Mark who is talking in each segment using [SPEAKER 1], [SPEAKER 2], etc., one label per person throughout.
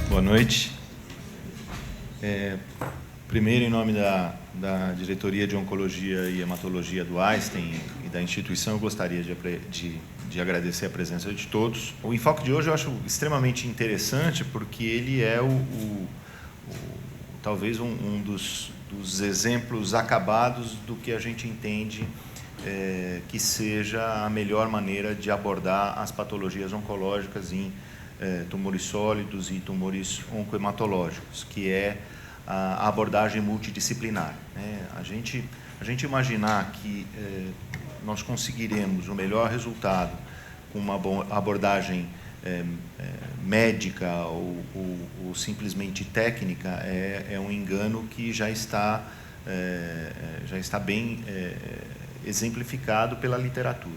[SPEAKER 1] Boa noite. Primeiro, em nome da Diretoria de Oncologia e Hematologia do Einstein e da instituição, eu gostaria de agradecer a presença de todos. O enfoque de hoje eu acho extremamente interessante, porque ele é talvez um dos exemplos acabados do que a gente entende que seja a melhor maneira de abordar as patologias oncológicas em tumores sólidos e tumores oncohematológicos, que é a abordagem multidisciplinar. A gente imaginar que nós conseguiremos o melhor resultado com uma abordagem médica ou simplesmente técnica é um engano que já está bem exemplificado pela literatura.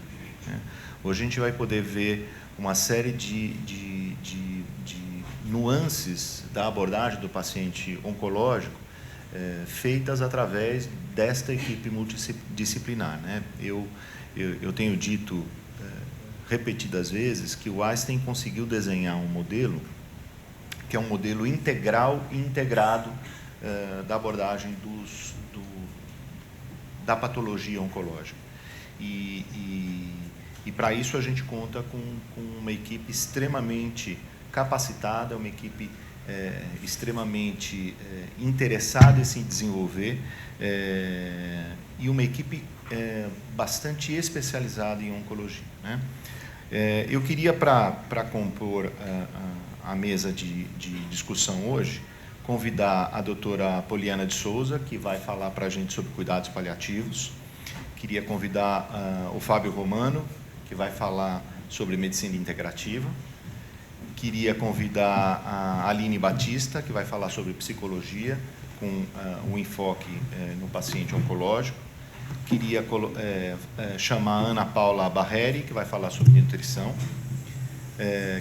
[SPEAKER 1] Hoje a gente vai poder ver uma série de nuances da abordagem do paciente oncológico feitas através desta equipe multidisciplinar. Eu tenho dito repetidas vezes que o Einstein conseguiu desenhar um modelo que é um modelo integral e integrado da abordagem da patologia oncológica. E para isso a gente conta com uma equipe extremamente capacitada, uma equipe extremamente interessada em se desenvolver e uma equipe bastante especializada em oncologia. Eu queria, para compor a mesa de discussão hoje, convidar a doutora Poliana de Souza, que vai falar para a gente sobre cuidados paliativos. Queria convidar o Fábio Romano, que vai falar sobre medicina integrativa. Queria convidar a Aline Batista, que vai falar sobre psicologia, com um enfoque no paciente oncológico. Queria chamar a Ana Paula Barreri, que vai falar sobre nutrição.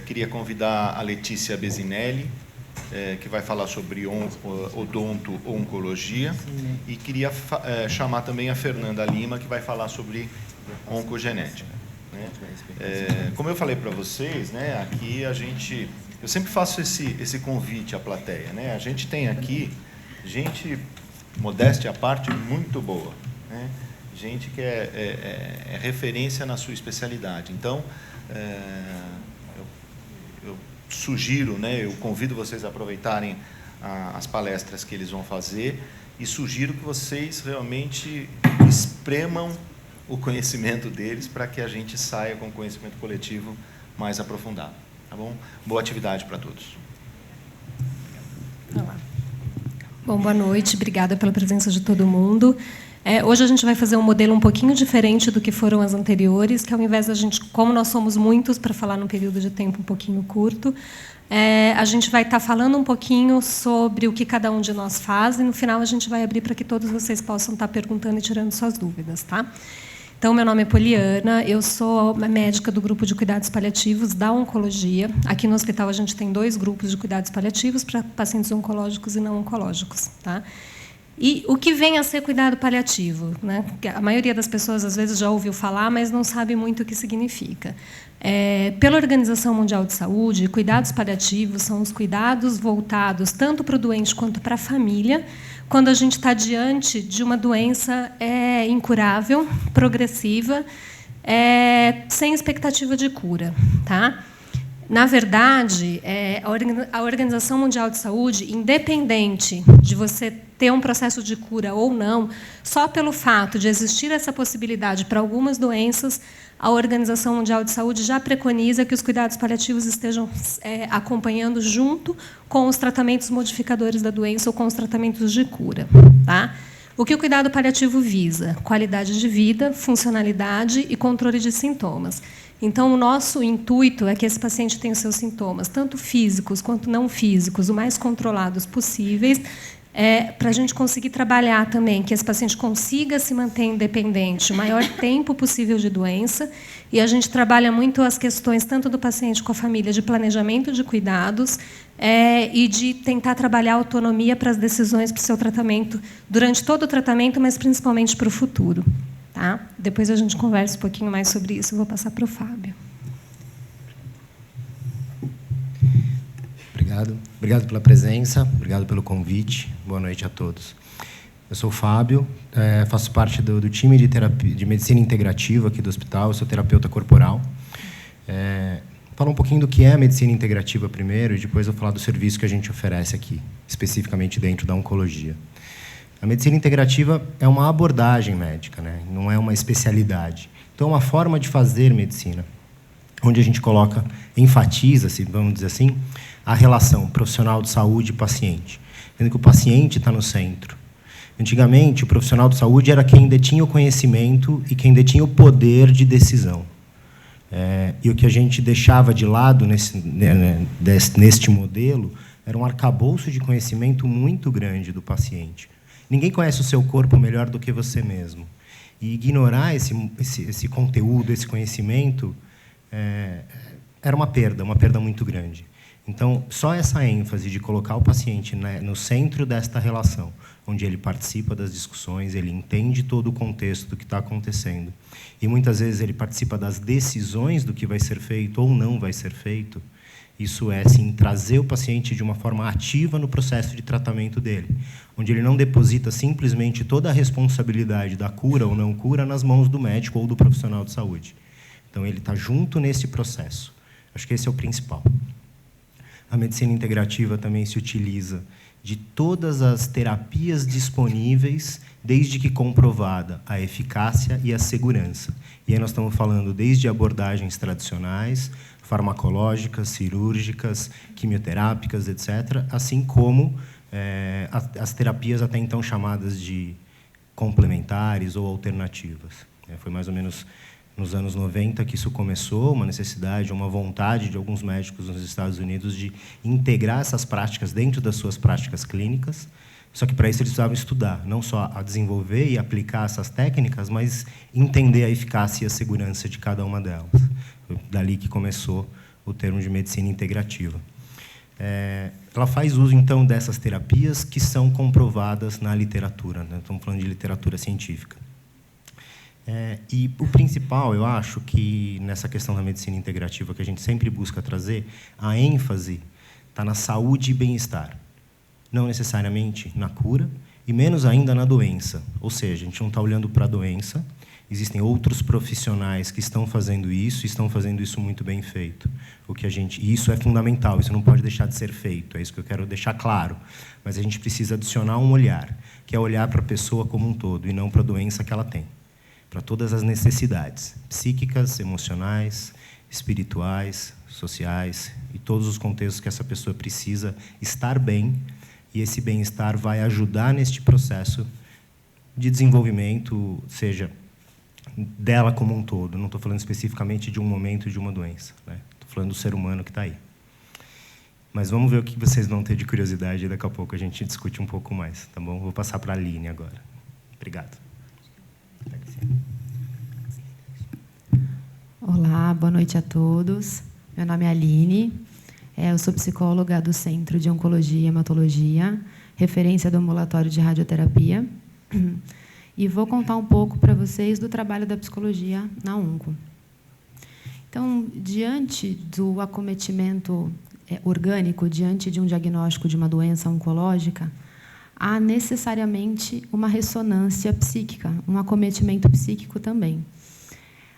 [SPEAKER 1] Queria convidar a Letícia Bezinelli, que vai falar sobre odonto-oncologia. E queria chamar também a Fernanda Lima, que vai falar sobre oncogenética. Como eu falei para vocês, aqui eu sempre faço esse convite à plateia. A gente tem aqui gente, modéstia à parte, muito boa. Gente que é referência na sua especialidade. Então, eu sugiro, eu convido vocês a aproveitarem as palestras que eles vão fazer e sugiro que vocês realmente espremam o conhecimento deles para que a gente saia com conhecimento coletivo mais aprofundado. Tá bom? Boa atividade para todos.
[SPEAKER 2] Olá. Bom, boa noite. Obrigada pela presença de todo mundo. Hoje a gente vai fazer um modelo um pouquinho diferente do que foram as anteriores, que ao invés da gente, como nós somos muitos para falar num período de tempo um pouquinho curto, a gente vai estar falando um pouquinho sobre o que cada um de nós faz e, no final, a gente vai abrir para que todos vocês possam estar perguntando e tirando suas dúvidas. Tá? Então, meu nome é Poliana, eu sou médica do grupo de cuidados paliativos da oncologia. Aqui no hospital a gente tem 2 grupos de cuidados paliativos para pacientes oncológicos e não oncológicos. Tá? E o que vem a ser cuidado paliativo? A maioria das pessoas, às vezes, já ouviu falar, mas não sabe muito o que significa. Pela Organização Mundial de Saúde, cuidados paliativos são os cuidados voltados tanto para o doente quanto para a família, quando a gente está diante de uma doença incurável, progressiva, sem expectativa de cura. Tá? Na verdade, a Organização Mundial de Saúde, independente de você ter um processo de cura ou não, só pelo fato de existir essa possibilidade para algumas doenças, a Organização Mundial de Saúde já preconiza que os cuidados paliativos estejam acompanhando junto com os tratamentos modificadores da doença ou com os tratamentos de cura. Tá? O que o cuidado paliativo visa? Qualidade de vida, funcionalidade e controle de sintomas. Então, o nosso intuito é que esse paciente tenha os seus sintomas, tanto físicos quanto não físicos, o mais controlados possíveis, para a gente conseguir trabalhar também, que esse paciente consiga se manter independente o maior tempo possível de doença. E a gente trabalha muito as questões, tanto do paciente com a família, de planejamento de cuidados e de tentar trabalhar a autonomia para as decisões para o seu tratamento, durante todo o tratamento, mas principalmente para o futuro. Tá? Depois a gente conversa um pouquinho mais sobre isso. Eu vou passar para o Fábio.
[SPEAKER 3] Obrigado pela presença, obrigado pelo convite. Boa noite a todos. Eu sou o Fábio, faço parte do time de medicina integrativa aqui do hospital, eu sou terapeuta corporal. Falar um pouquinho do que é a medicina integrativa primeiro e depois eu vou falar do serviço que a gente oferece aqui, especificamente dentro da oncologia. A medicina integrativa é uma abordagem médica, né? Não é uma especialidade. Então, é uma forma de fazer medicina, onde a gente enfatiza, vamos dizer assim, a relação profissional de saúde e paciente, sendo que o paciente está no centro. Antigamente, o profissional de saúde era quem detinha o conhecimento e quem detinha o poder de decisão. E o que a gente deixava de lado neste modelo era um arcabouço de conhecimento muito grande do paciente. Ninguém conhece o seu corpo melhor do que você mesmo. E ignorar esse conteúdo, esse conhecimento, era uma perda muito grande. Então, só essa ênfase de colocar o paciente no centro desta relação, onde ele participa das discussões, ele entende todo o contexto do que está acontecendo, e muitas vezes ele participa das decisões do que vai ser feito ou não vai ser feito, isso é, sim, trazer o paciente de uma forma ativa no processo de tratamento dele, onde ele não deposita simplesmente toda a responsabilidade da cura ou não cura nas mãos do médico ou do profissional de saúde. Então, ele está junto nesse processo. Acho que esse é o principal. A medicina integrativa também se utiliza de todas as terapias disponíveis, desde que comprovada a eficácia e a segurança. E aí nós estamos falando desde abordagens tradicionais, farmacológicas, cirúrgicas, quimioterápicas, etc., assim como as terapias até então chamadas de complementares ou alternativas. Foi mais ou menos nos anos 90 que isso começou, uma necessidade, uma vontade de alguns médicos nos Estados Unidos de integrar essas práticas dentro das suas práticas clínicas, só que para isso eles precisavam estudar, não só a desenvolver e aplicar essas técnicas, mas entender a eficácia e a segurança de cada uma delas. Foi dali que começou o termo de medicina integrativa. Ela faz uso, então, dessas terapias que são comprovadas na literatura, né? Estamos falando de literatura científica. E o principal, eu acho, que nessa questão da medicina integrativa que a gente sempre busca trazer, a ênfase está na saúde e bem-estar, não necessariamente na cura e menos ainda na doença. Ou seja, a gente não está olhando para a doença, existem outros profissionais que estão fazendo isso e estão fazendo isso muito bem feito. E isso é fundamental, isso não pode deixar de ser feito, é isso que eu quero deixar claro. Mas a gente precisa adicionar um olhar, que é olhar para a pessoa como um todo e não para a doença que ela tem, para todas as necessidades psíquicas, emocionais, espirituais, sociais e todos os contextos que essa pessoa precisa estar bem, e esse bem-estar vai ajudar neste processo de desenvolvimento, seja dela como um todo. Não estou falando especificamente de um momento de uma doença, né? Estou falando do ser humano que está aí. Mas vamos ver o que vocês vão ter de curiosidade e daqui a pouco a gente discute um pouco mais, tá bom? Vou passar para a Aline agora. Obrigado.
[SPEAKER 4] Olá, boa noite a todos. Meu nome é Aline, eu sou psicóloga do Centro de Oncologia e Hematologia, referência do ambulatório de radioterapia, e vou contar um pouco para vocês do trabalho da psicologia na onco. Então, diante do acometimento orgânico, diante de um diagnóstico de uma doença oncológica, há necessariamente uma ressonância psíquica, um acometimento psíquico também.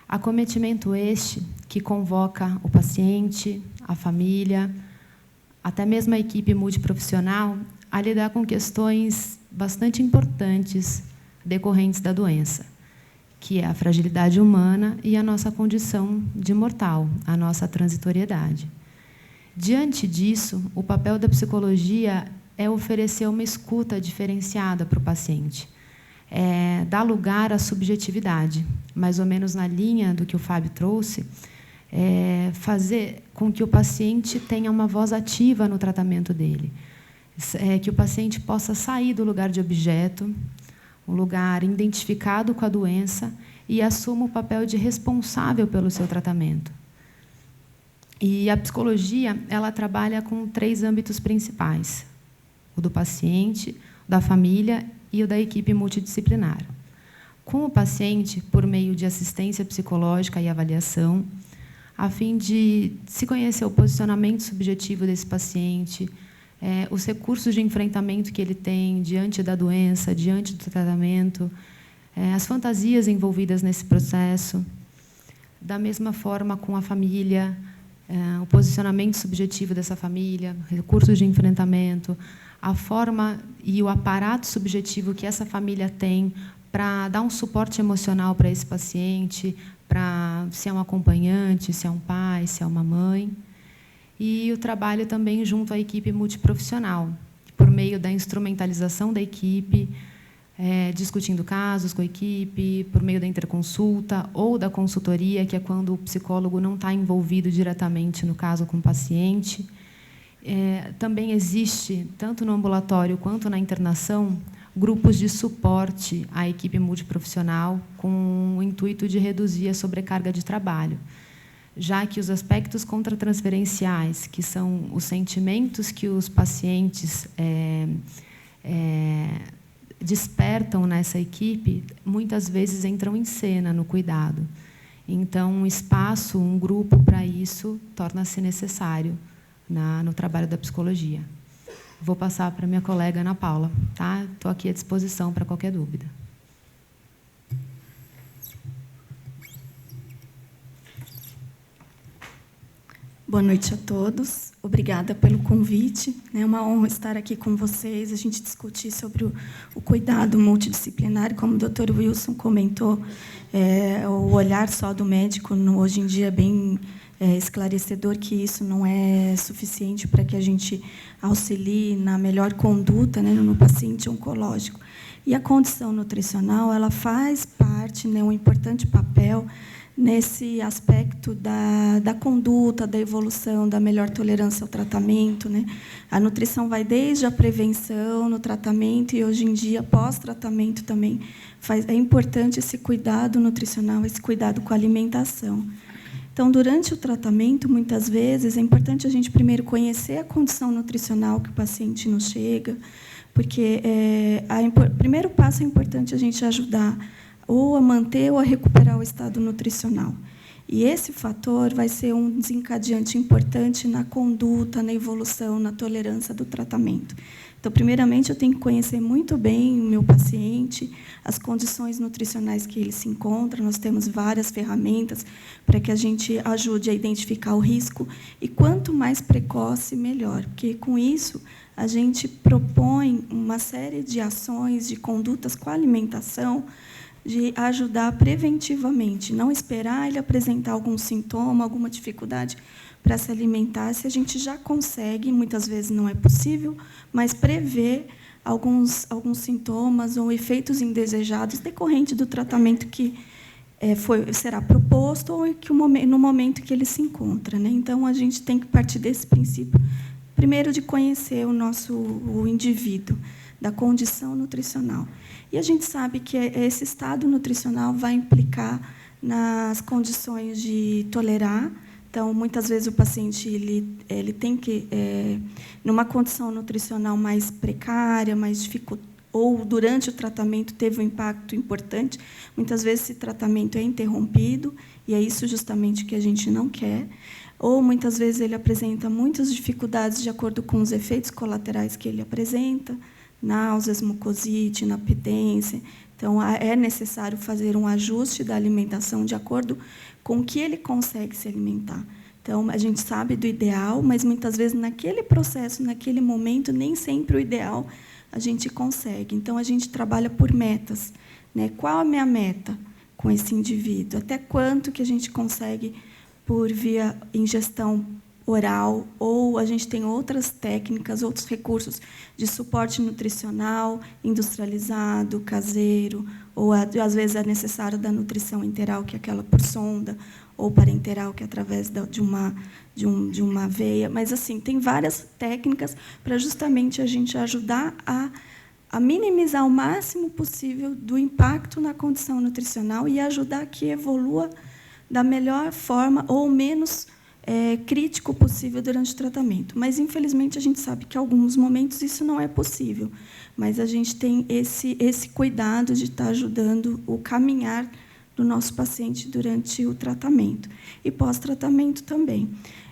[SPEAKER 4] Acometimento este que convoca o paciente, a família, até mesmo a equipe multiprofissional, a lidar com questões bastante importantes decorrentes da doença, que é a fragilidade humana e a nossa condição de mortal, a nossa transitoriedade. Diante disso, o papel da psicologia é oferecer uma escuta diferenciada para o paciente, dar lugar à subjetividade, mais ou menos na linha do que o Fábio trouxe, fazer com que o paciente tenha uma voz ativa no tratamento dele, que o paciente possa sair do lugar de objeto, um lugar identificado com a doença, e assuma o papel de responsável pelo seu tratamento. E a psicologia, ela trabalha com 3 âmbitos principais: o do paciente, da família e o da equipe multidisciplinar. com o paciente por meio de assistência psicológica e avaliação, a fim de se conhecer o posicionamento subjetivo desse paciente, os recursos de enfrentamento que ele tem diante da doença, diante do tratamento, as fantasias envolvidas nesse processo. Da mesma forma, com a família, o posicionamento subjetivo dessa família, recursos de enfrentamento, a forma e o aparato subjetivo que essa família tem para dar um suporte emocional para esse paciente, para se é um acompanhante, se é um pai, se é uma mãe. E o trabalho também junto à equipe multiprofissional, por meio da instrumentalização da equipe, discutindo casos com a equipe, por meio da interconsulta ou da consultoria, que é quando o psicólogo não está envolvido diretamente no caso com o paciente. Também existe, tanto no ambulatório quanto na internação, grupos de suporte à equipe multiprofissional com o intuito de reduzir a sobrecarga de trabalho, já que os aspectos contratransferenciais, que são os sentimentos que os pacientes despertam nessa equipe, muitas vezes entram em cena no cuidado. Então, um espaço, um grupo para isso torna-se necessário no trabalho da psicologia. Vou passar para minha colega Ana Paula. Tá? Estou aqui à disposição para qualquer dúvida.
[SPEAKER 5] Boa noite a todos. Obrigada pelo convite. É uma honra estar aqui com vocês, a gente discutir sobre o cuidado multidisciplinar. Como o Dr. Wilson comentou, o olhar só do médico hoje em dia é bem esclarecedor, que isso não é suficiente para que a gente auxilie na melhor conduta, né, no paciente oncológico. E a condição nutricional, ela faz parte, né, um importante papel nesse aspecto da conduta, da evolução, da melhor tolerância ao tratamento, né? A nutrição vai desde a prevenção, no tratamento, e, hoje em dia, pós-tratamento também. É importante esse cuidado nutricional, esse cuidado com a alimentação. Então, durante o tratamento, muitas vezes, é importante a gente primeiro conhecer a condição nutricional que o paciente nos chega, porque o primeiro passo é importante a gente ajudar ou a manter ou a recuperar o estado nutricional. E esse fator vai ser um desencadeante importante na conduta, na evolução, na tolerância do tratamento. Então, primeiramente, eu tenho que conhecer muito bem o meu paciente, as condições nutricionais que ele se encontra. Nós temos várias ferramentas para que a gente ajude a identificar o risco, e quanto mais precoce, melhor, porque, com isso, a gente propõe uma série de ações, de condutas com a alimentação, de ajudar preventivamente, não esperar ele apresentar algum sintoma, alguma dificuldade para se alimentar, se a gente já consegue, muitas vezes não é possível, mas prever alguns sintomas ou efeitos indesejados decorrentes do tratamento que será proposto ou no momento que ele se encontra, né? Então, a gente tem que partir desse princípio, primeiro, de conhecer o indivíduo, da condição nutricional. E a gente sabe que esse estado nutricional vai implicar nas condições de tolerar. Então, muitas vezes, o paciente ele tem que, numa condição nutricional mais precária, mais dificultosa, ou durante o tratamento teve um impacto importante, muitas vezes esse tratamento é interrompido, e é isso justamente que a gente não quer. Ou, muitas vezes, ele apresenta muitas dificuldades de acordo com os efeitos colaterais que ele apresenta, náuseas, mucosite, inapetência. Então, é necessário fazer um ajuste da alimentação de acordo com o que ele consegue se alimentar. Então, a gente sabe do ideal, mas, muitas vezes, naquele processo, naquele momento, nem sempre o ideal a gente consegue. Então, a gente trabalha por metas, né? Qual a minha meta com esse indivíduo? Até quanto que a gente consegue por via ingestão oral, ou a gente tem outras técnicas, outros recursos de suporte nutricional, industrializado, caseiro, ou, às vezes, é necessário da nutrição enteral, que é aquela por sonda, ou parenteral, que é através de uma veia. Mas, assim, tem várias técnicas para justamente a gente ajudar a minimizar o máximo possível do impacto na condição nutricional e ajudar que evolua da melhor forma ou menos crítico possível durante o tratamento. Mas, infelizmente, a gente sabe que, em alguns momentos, isso não é possível. Mas a gente tem esse cuidado de estar ajudando o caminhar do nosso paciente durante o tratamento. E pós-tratamento também.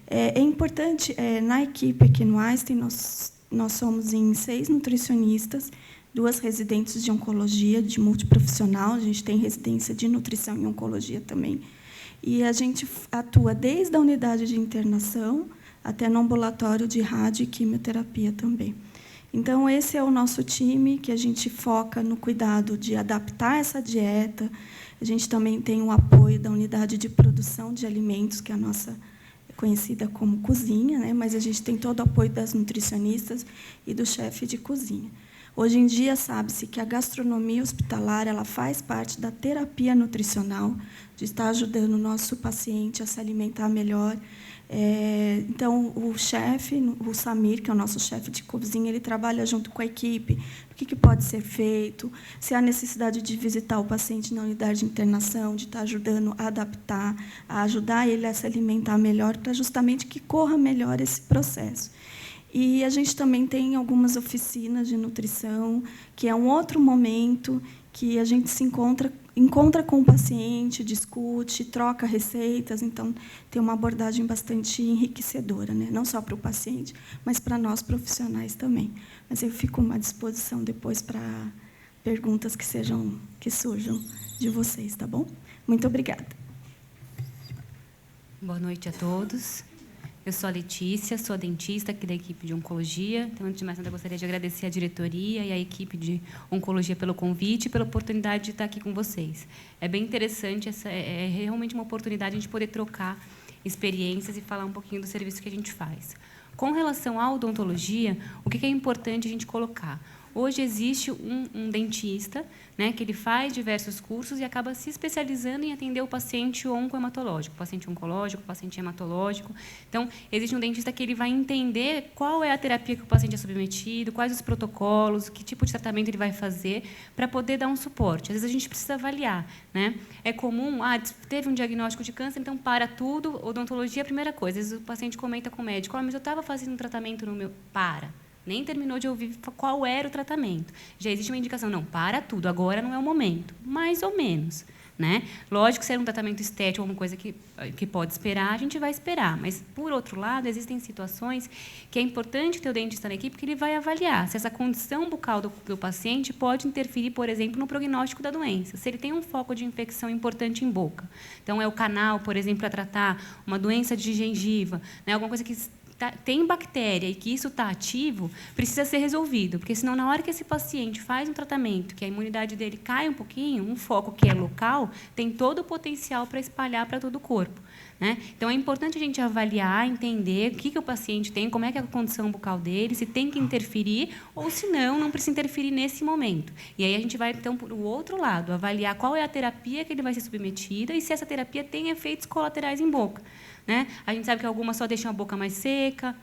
[SPEAKER 5] É importante, na equipe aqui no Einstein, nós somos em 6 nutricionistas, 2 residentes de oncologia, de multiprofissional, a gente tem residência de nutrição e oncologia também. E a gente atua desde a unidade de internação até no ambulatório de rádio e quimioterapia também. Então, esse é o nosso time, que a gente foca no cuidado de adaptar essa dieta. A gente também tem o apoio da unidade de produção de alimentos, que é a nossa conhecida como cozinha, né? Mas a gente tem todo o apoio das nutricionistas e do chefe de cozinha. Hoje em dia, sabe-se que a gastronomia hospitalar ela faz parte da terapia nutricional, de estar ajudando o nosso paciente a se alimentar melhor. Então, o chefe, o Samir, que é o nosso chefe de cozinha, ele trabalha junto com a equipe, o que pode ser feito, se há necessidade de visitar o paciente na unidade de internação, de estar ajudando a adaptar, a ajudar ele a se alimentar melhor, para justamente que corra melhor esse processo. E a gente também tem algumas oficinas de nutrição, que é um outro momento que a gente se encontra com o paciente, discute, troca receitas. Então, tem uma abordagem bastante enriquecedora, né? Não só para o paciente, mas para nós profissionais também. Mas eu fico à disposição depois para perguntas que surjam de vocês, tá bom? Muito obrigada.
[SPEAKER 6] Boa noite a todos. Eu sou a Letícia, sou dentista aqui da equipe de oncologia. Então, antes de mais nada, eu gostaria de agradecer a diretoria e a equipe de oncologia pelo convite e pela oportunidade de estar aqui com vocês. É bem interessante, é realmente uma oportunidade de a gente poder trocar experiências e falar um pouquinho do serviço que a gente faz. Com relação à odontologia, o que é importante a gente colocar? Hoje existe um dentista, né, que ele faz diversos cursos e acaba se especializando em atender o paciente oncohematológico, o paciente oncológico, o paciente hematológico. Então, existe um dentista que ele vai entender qual é a terapia que o paciente é submetido, quais os protocolos, que tipo de tratamento ele vai fazer, para poder dar um suporte. Às vezes, a gente precisa avaliar, né? É comum, teve um diagnóstico de câncer, então para tudo, odontologia é a primeira coisa. Às vezes, o paciente comenta com o médico, mas eu estava fazendo um tratamento no meu... Nem terminou de ouvir qual era o tratamento. Já existe uma indicação, não, para tudo, agora não é o momento. Mais ou menos. Né? Lógico que se é um tratamento estético, alguma coisa que pode esperar, a gente vai esperar. Mas, por outro lado, existem situações que é importante ter o dentista na equipe, porque ele vai avaliar se essa condição bucal do paciente pode interferir, por exemplo, no prognóstico da doença. Se ele tem um foco de infecção importante em boca. Então, é o canal, por exemplo, para tratar uma doença de gengiva, né? Alguma coisa que tem bactéria e que isso está ativo, precisa ser resolvido, porque senão, na hora que esse paciente faz um tratamento, que a imunidade dele cai um pouquinho, um foco que é local, tem todo o potencial para espalhar para todo o corpo. Né? Então, é importante a gente avaliar, entender o que o paciente tem, como é que é a condição bucal dele, se tem que interferir, ou se não precisa interferir nesse momento. E aí a gente vai, então, para o outro lado, avaliar qual é a terapia que ele vai ser submetida e se essa terapia tem efeitos colaterais em boca. Né? A gente sabe que algumas só deixam a boca mais seca,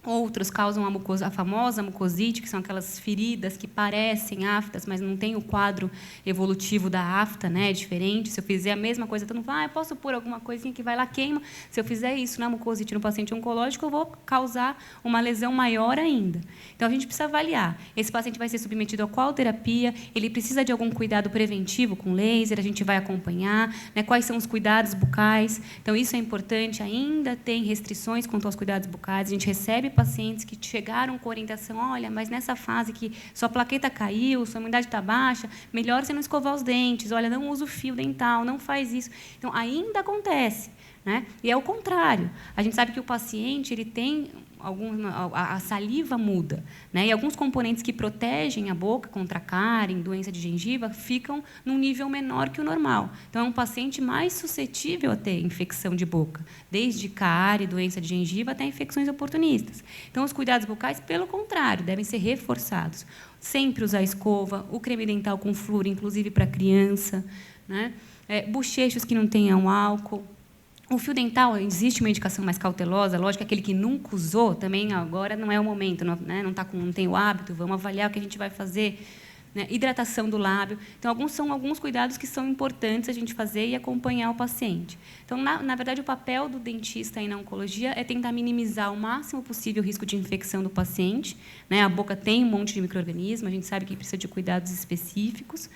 [SPEAKER 6] outros causam a famosa mucosite, que são aquelas feridas que parecem aftas, mas não tem o quadro evolutivo da afta, né? É diferente. Se eu fizer a mesma coisa, todo mundo fala, eu posso pôr alguma coisinha que vai lá, queima. Se eu fizer isso na mucosite no paciente oncológico, eu vou causar uma lesão maior ainda. Então, a gente precisa avaliar. Esse paciente vai ser submetido a qual terapia? Ele precisa de algum cuidado preventivo com laser? A gente vai acompanhar. Né? Quais são os cuidados bucais? Então, isso é importante. Ainda tem restrições quanto aos cuidados bucais. A gente recebe pacientes que chegaram com orientação, olha, mas nessa fase que sua plaqueta caiu, sua imunidade está baixa, melhor você não escovar os dentes, olha, não usa o fio dental, não faz isso. Então, ainda acontece. Né? E é o contrário. A gente sabe que o paciente ele tem a saliva muda, né? E alguns componentes que protegem a boca contra cárie, doença de gengiva, ficam num nível menor que o normal. Então, é um paciente mais suscetível a ter infecção de boca, desde cárie, doença de gengiva, até infecções oportunistas. Então, os cuidados bucais, pelo contrário, devem ser reforçados. Sempre usar escova, o creme dental com flúor, inclusive para criança, né? Bochechos que não tenham álcool. O fio dental, existe uma indicação mais cautelosa, lógico, aquele que nunca usou, também agora não é o momento, não tem o hábito, vamos avaliar o que a gente vai fazer. né? Hidratação do lábio. Então, são alguns cuidados que são importantes a gente fazer e acompanhar o paciente. Então, na verdade, o papel do dentista aí na oncologia é tentar minimizar o máximo possível o risco de infecção do paciente, né? A boca tem um monte de micro-organismos, a gente sabe que precisa de cuidados específicos,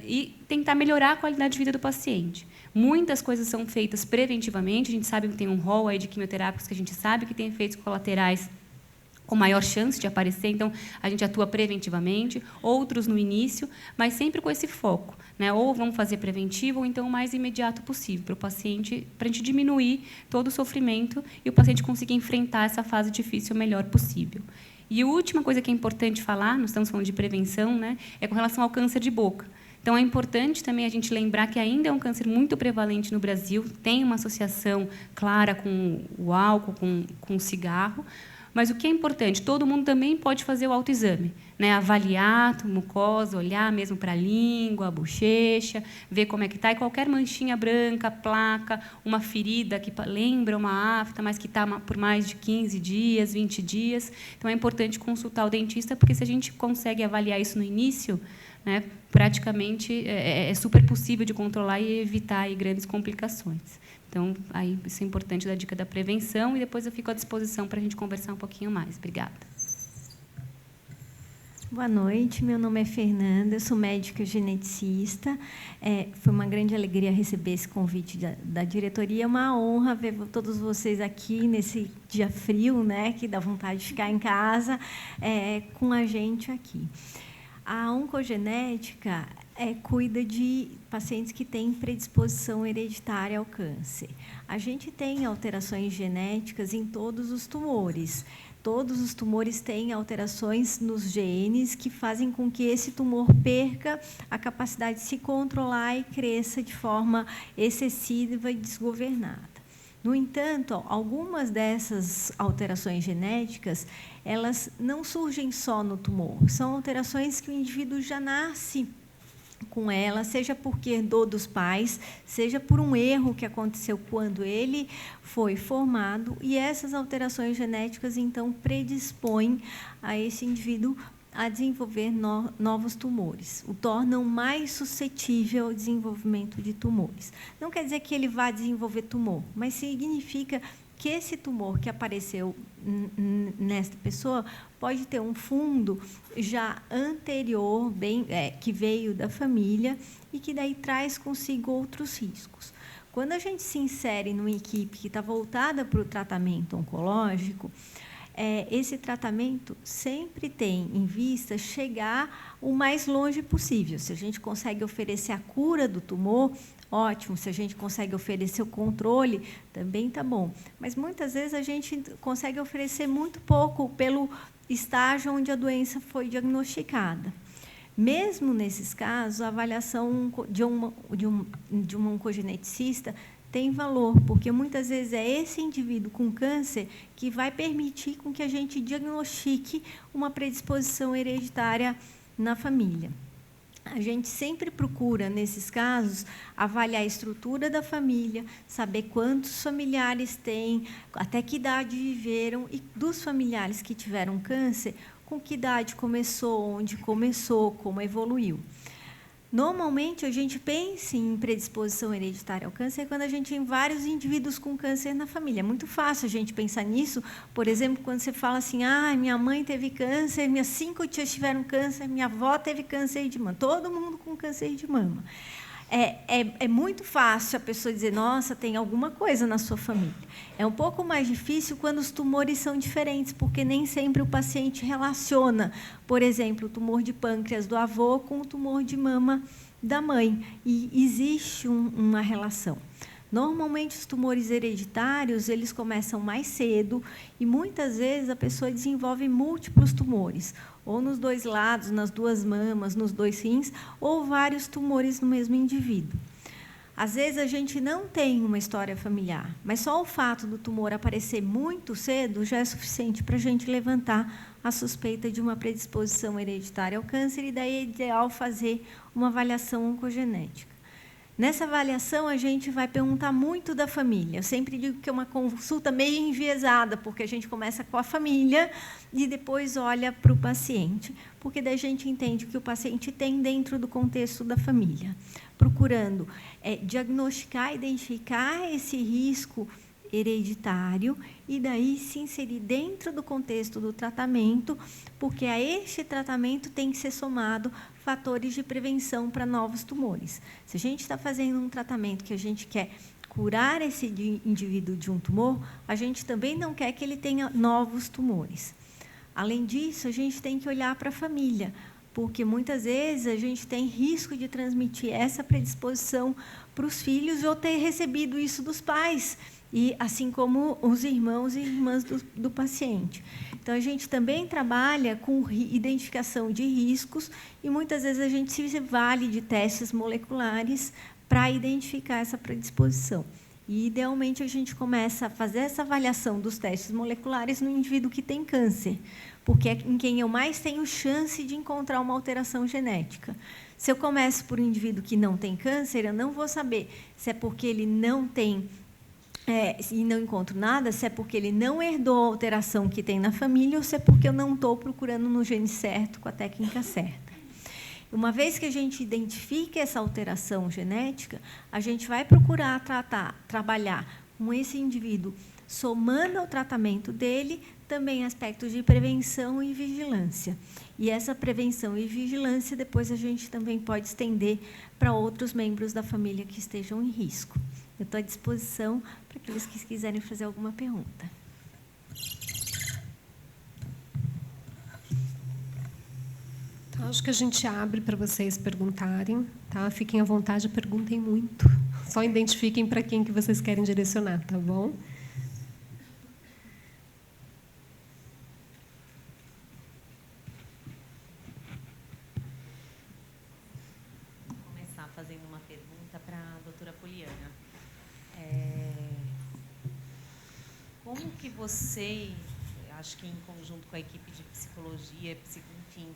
[SPEAKER 6] e tentar melhorar a qualidade de vida do paciente. Muitas coisas são feitas preventivamente, a gente sabe que tem um rol aí de quimioterápicos que a gente sabe que tem efeitos colaterais com maior chance de aparecer, então a gente atua preventivamente, outros no início, mas sempre com esse foco, né? Ou vamos fazer preventivo, ou então o mais imediato possível para o paciente, para a gente diminuir todo o sofrimento e o paciente conseguir enfrentar essa fase difícil o melhor possível. E a última coisa que é importante falar, nós estamos falando de prevenção, né? É com relação ao câncer de boca. Então, é importante também a gente lembrar que ainda é um câncer muito prevalente no Brasil, tem uma associação clara com o álcool, com o cigarro, mas o que é importante, todo mundo também pode fazer o autoexame, né? Avaliar a mucosa, olhar mesmo para a língua, a bochecha, ver como é que está, e qualquer manchinha branca, placa, uma ferida que lembra uma afta, mas que está por mais de 15 dias, 20 dias. Então, é importante consultar o dentista, porque se a gente consegue avaliar isso no início, né, praticamente é super possível de controlar e evitar aí grandes complicações. Então, aí, isso é importante da dica da prevenção, e depois eu fico à disposição para a gente conversar um pouquinho mais. Obrigada.
[SPEAKER 7] Boa noite, meu nome é Fernanda, eu sou médica geneticista. Foi uma grande alegria receber esse convite da diretoria, é uma honra ver todos vocês aqui nesse dia frio, né, que dá vontade de ficar em casa com a gente aqui. A oncogenética cuida de pacientes que têm predisposição hereditária ao câncer. A gente tem alterações genéticas em todos os tumores. Todos os tumores têm alterações nos genes que fazem com que esse tumor perca a capacidade de se controlar e cresça de forma excessiva e desgovernada. No entanto, algumas dessas alterações genéticas, elas não surgem só no tumor, são alterações que o indivíduo já nasce com ela, seja porque herdou dos pais, seja por um erro que aconteceu quando ele foi formado, e essas alterações genéticas, então, predispõem a esse indivíduo a desenvolver novos tumores, o tornam mais suscetível ao desenvolvimento de tumores. Não quer dizer que ele vá desenvolver tumor, mas significa que esse tumor que apareceu nesta pessoa pode ter um fundo já anterior, que veio da família, e que daí traz consigo outros riscos. Quando a gente se insere numa equipe que está voltada para o tratamento oncológico, esse tratamento sempre tem em vista chegar o mais longe possível. Se a gente consegue oferecer a cura do tumor, ótimo. Se a gente consegue oferecer o controle, também está bom. Mas, muitas vezes, a gente consegue oferecer muito pouco pelo estágio onde a doença foi diagnosticada. Mesmo nesses casos, a avaliação de um oncogeneticista tem valor, porque muitas vezes é esse indivíduo com câncer que vai permitir com que a gente diagnostique uma predisposição hereditária na família. A gente sempre procura, nesses casos, avaliar a estrutura da família, saber quantos familiares têm, até que idade viveram, e dos familiares que tiveram câncer, com que idade começou, onde começou, como evoluiu. Normalmente, a gente pensa em predisposição hereditária ao câncer quando a gente tem vários indivíduos com câncer na família. É muito fácil a gente pensar nisso. Por exemplo, quando você fala assim, minha mãe teve câncer, minhas 5 tias tiveram câncer, minha avó teve câncer de mama. Todo mundo com câncer de mama. É muito fácil a pessoa dizer, nossa, tem alguma coisa na sua família. É um pouco mais difícil quando os tumores são diferentes, porque nem sempre o paciente relaciona, por exemplo, o tumor de pâncreas do avô com o tumor de mama da mãe. E existe uma relação. Normalmente, os tumores hereditários, eles começam mais cedo e, muitas vezes, a pessoa desenvolve múltiplos tumores, ou nos 2 lados, nas 2 mamas, nos 2 rins, ou vários tumores no mesmo indivíduo. Às vezes, a gente não tem uma história familiar, mas só o fato do tumor aparecer muito cedo já é suficiente para a gente levantar a suspeita de uma predisposição hereditária ao câncer, e daí é ideal fazer uma avaliação oncogenética. Nessa avaliação, a gente vai perguntar muito da família. Eu sempre digo que é uma consulta meio enviesada, porque a gente começa com a família e depois olha para o paciente, porque daí a gente entende o que o paciente tem dentro do contexto da família, procurando diagnosticar, identificar esse risco hereditário e daí se inserir dentro do contexto do tratamento, porque a este tratamento tem que ser somado fatores de prevenção para novos tumores. Se a gente está fazendo um tratamento que a gente quer curar esse indivíduo de um tumor, a gente também não quer que ele tenha novos tumores. Além disso, a gente tem que olhar para a família, porque muitas vezes a gente tem risco de transmitir essa predisposição para os filhos ou ter recebido isso dos pais, e assim como os irmãos e irmãs do paciente. Então, a gente também trabalha com identificação de riscos e, muitas vezes, a gente se vale de testes moleculares para identificar essa predisposição. E, idealmente, a gente começa a fazer essa avaliação dos testes moleculares no indivíduo que tem câncer, porque é em quem eu mais tenho chance de encontrar uma alteração genética. Se eu começo por um indivíduo que não tem câncer, eu não vou saber se é porque ele não tem e não encontro nada, se é porque ele não herdou a alteração que tem na família ou se é porque eu não estou procurando no gene certo, com a técnica certa. Uma vez que a gente identifica essa alteração genética, a gente vai procurar trabalhar com esse indivíduo, somando ao tratamento dele também aspectos de prevenção e vigilância. E essa prevenção e vigilância, depois a gente também pode estender para outros membros da família que estejam em risco. Eu estou à disposição para aqueles que quiserem fazer alguma pergunta.
[SPEAKER 2] Então, acho que a gente abre para vocês perguntarem, tá? Fiquem à vontade, perguntem muito. Só identifiquem para quem que vocês querem direcionar, tá bom?
[SPEAKER 8] Vou começar fazendo uma pergunta para a doutora Poliana. Como que você, acho que em conjunto com a equipe de psicologia, enfim,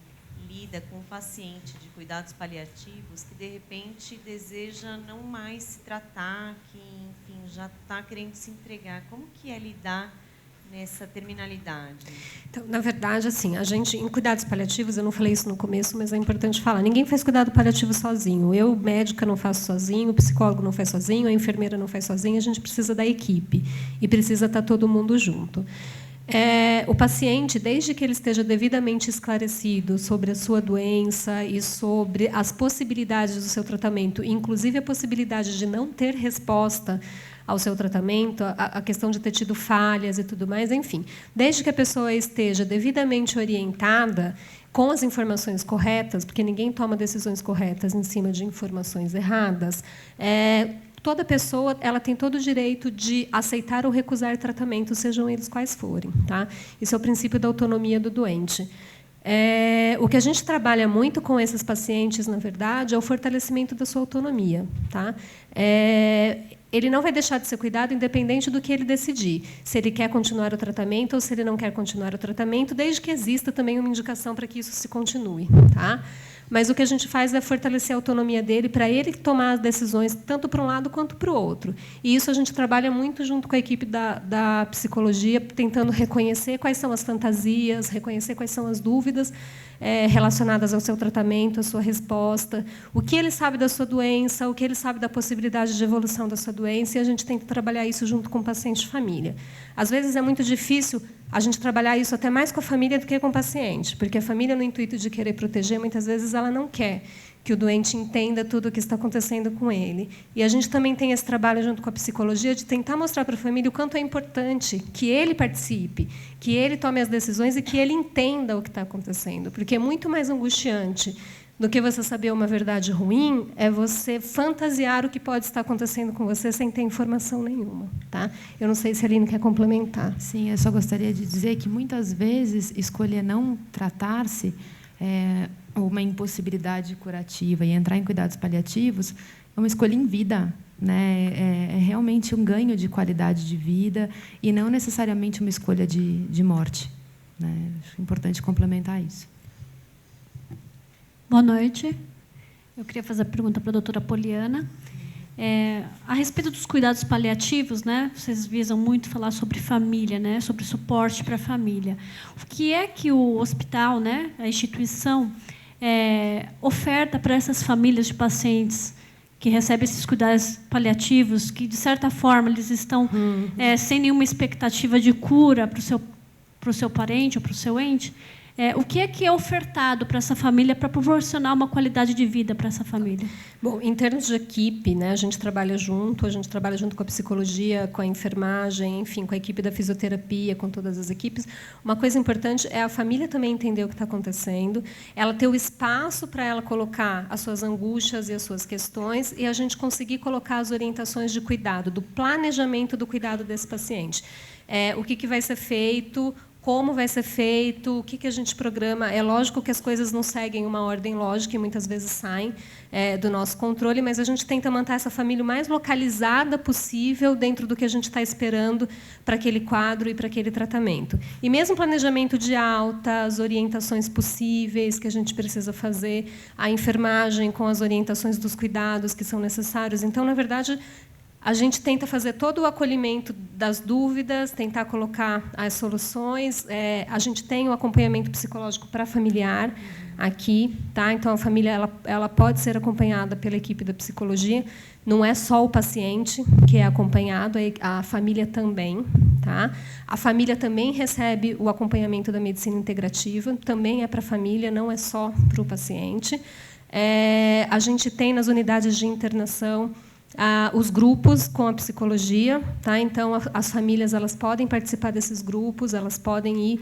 [SPEAKER 8] lida com o paciente de cuidados paliativos que, de repente, deseja não mais se tratar, que, enfim, já está querendo se entregar? Como que é lidar nessa terminalidade?
[SPEAKER 2] Então, na verdade, assim, a gente, em cuidados paliativos, eu não falei isso no começo, mas é importante falar, ninguém faz cuidado paliativo sozinho. Eu, médica, não faço sozinho, o psicólogo não faz sozinho, a enfermeira não faz sozinha, a gente precisa da equipe e precisa estar todo mundo junto. O paciente, desde que ele esteja devidamente esclarecido sobre a sua doença e sobre as possibilidades do seu tratamento, inclusive a possibilidade de não ter resposta ao seu tratamento, a questão de ter tido falhas e tudo mais, enfim, desde que a pessoa esteja devidamente orientada com as informações corretas, porque ninguém toma decisões corretas em cima de informações erradas, toda pessoa ela tem todo o direito de aceitar ou recusar tratamentos, sejam eles quais forem. Tá? Isso é o princípio da autonomia do doente. O que a gente trabalha muito com esses pacientes, na verdade, é o fortalecimento da sua autonomia. Tá? Ele não vai deixar de ser cuidado independente do que ele decidir, se ele quer continuar o tratamento ou se ele não quer continuar o tratamento, desde que exista também uma indicação para que isso se continue. Tá? Mas o que a gente faz é fortalecer a autonomia dele para ele tomar as decisões tanto para um lado quanto para o outro. E isso a gente trabalha muito junto com a equipe da psicologia, tentando reconhecer quais são as fantasias, reconhecer quais são as dúvidas relacionadas ao seu tratamento, à sua resposta, o que ele sabe da sua doença, o que ele sabe da possibilidade de evolução da sua doença, e a gente tenta trabalhar isso junto com o paciente e família. Às vezes é muito difícil a gente trabalhar isso até mais com a família do que com o paciente, porque a família, no intuito de querer proteger, muitas vezes ela não quer que o doente entenda tudo o que está acontecendo com ele. E a gente também tem esse trabalho junto com a psicologia de tentar mostrar para a família o quanto é importante que ele participe, que ele tome as decisões e que ele entenda o que está acontecendo, porque é muito mais angustiante do que você saber uma verdade ruim, é você fantasiar o que pode estar acontecendo com você sem ter informação nenhuma. Tá? Eu não sei se a Aline quer complementar.
[SPEAKER 4] Sim, eu só gostaria de dizer que, muitas vezes, escolher não tratar-se uma impossibilidade curativa e entrar em cuidados paliativos é uma escolha em vida. Né? É realmente um ganho de qualidade de vida e não necessariamente uma escolha de morte. Né? Acho importante complementar isso.
[SPEAKER 9] Boa noite. Eu queria fazer a pergunta para a doutora Poliana. A respeito dos cuidados paliativos, né, vocês visam muito falar sobre família, né, sobre suporte para a família. O que é que o hospital, né, a instituição, oferta para essas famílias de pacientes que recebem esses cuidados paliativos, que, de certa forma, eles estão sem nenhuma expectativa de cura para o seu parente ou para o seu ente? O que é ofertado para essa família para proporcionar uma qualidade de vida para essa família?
[SPEAKER 2] Bom, em termos de equipe, né, a gente trabalha junto com a psicologia, com a enfermagem, enfim, com a equipe da fisioterapia, com todas as equipes. Uma coisa importante é a família também entender o que está acontecendo, ela ter o espaço para ela colocar as suas angústias e as suas questões e a gente conseguir colocar as orientações de cuidado, do planejamento do cuidado desse paciente. O que vai ser feito, como vai ser feito, o que a gente programa. É lógico que as coisas não seguem uma ordem lógica e muitas vezes saem do nosso controle, mas a gente tenta manter essa família o mais localizada possível dentro do que a gente está esperando para aquele quadro e para aquele tratamento. E mesmo planejamento de alta, as orientações possíveis que a gente precisa fazer, a enfermagem com as orientações dos cuidados que são necessários. Então, na verdade, a gente tenta fazer todo o acolhimento das dúvidas, tentar colocar as soluções. A gente tem o acompanhamento psicológico para familiar aqui, tá? Então a família ela pode ser acompanhada pela equipe da psicologia. Não é só o paciente que é acompanhado, a família também, tá? A família também recebe o acompanhamento da medicina integrativa, também é para a família, não é só para o paciente. A gente tem nas unidades de internação os grupos com a psicologia, tá? Então as famílias elas podem participar desses grupos, elas podem ir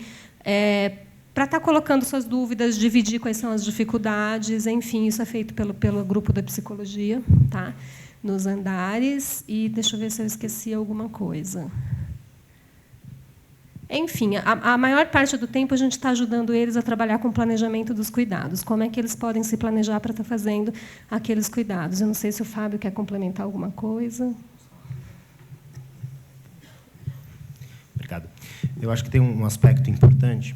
[SPEAKER 2] para estar colocando suas dúvidas, dividir quais são as dificuldades, enfim, isso é feito pelo grupo da psicologia, tá? Nos andares. E deixa eu ver se eu esqueci alguma coisa. Enfim, a maior parte do tempo a gente está ajudando eles a trabalhar com o planejamento dos cuidados. Como é que eles podem se planejar para estar fazendo aqueles cuidados? Eu não sei se o Fábio quer complementar alguma coisa.
[SPEAKER 3] Obrigado. Eu acho que tem um aspecto importante.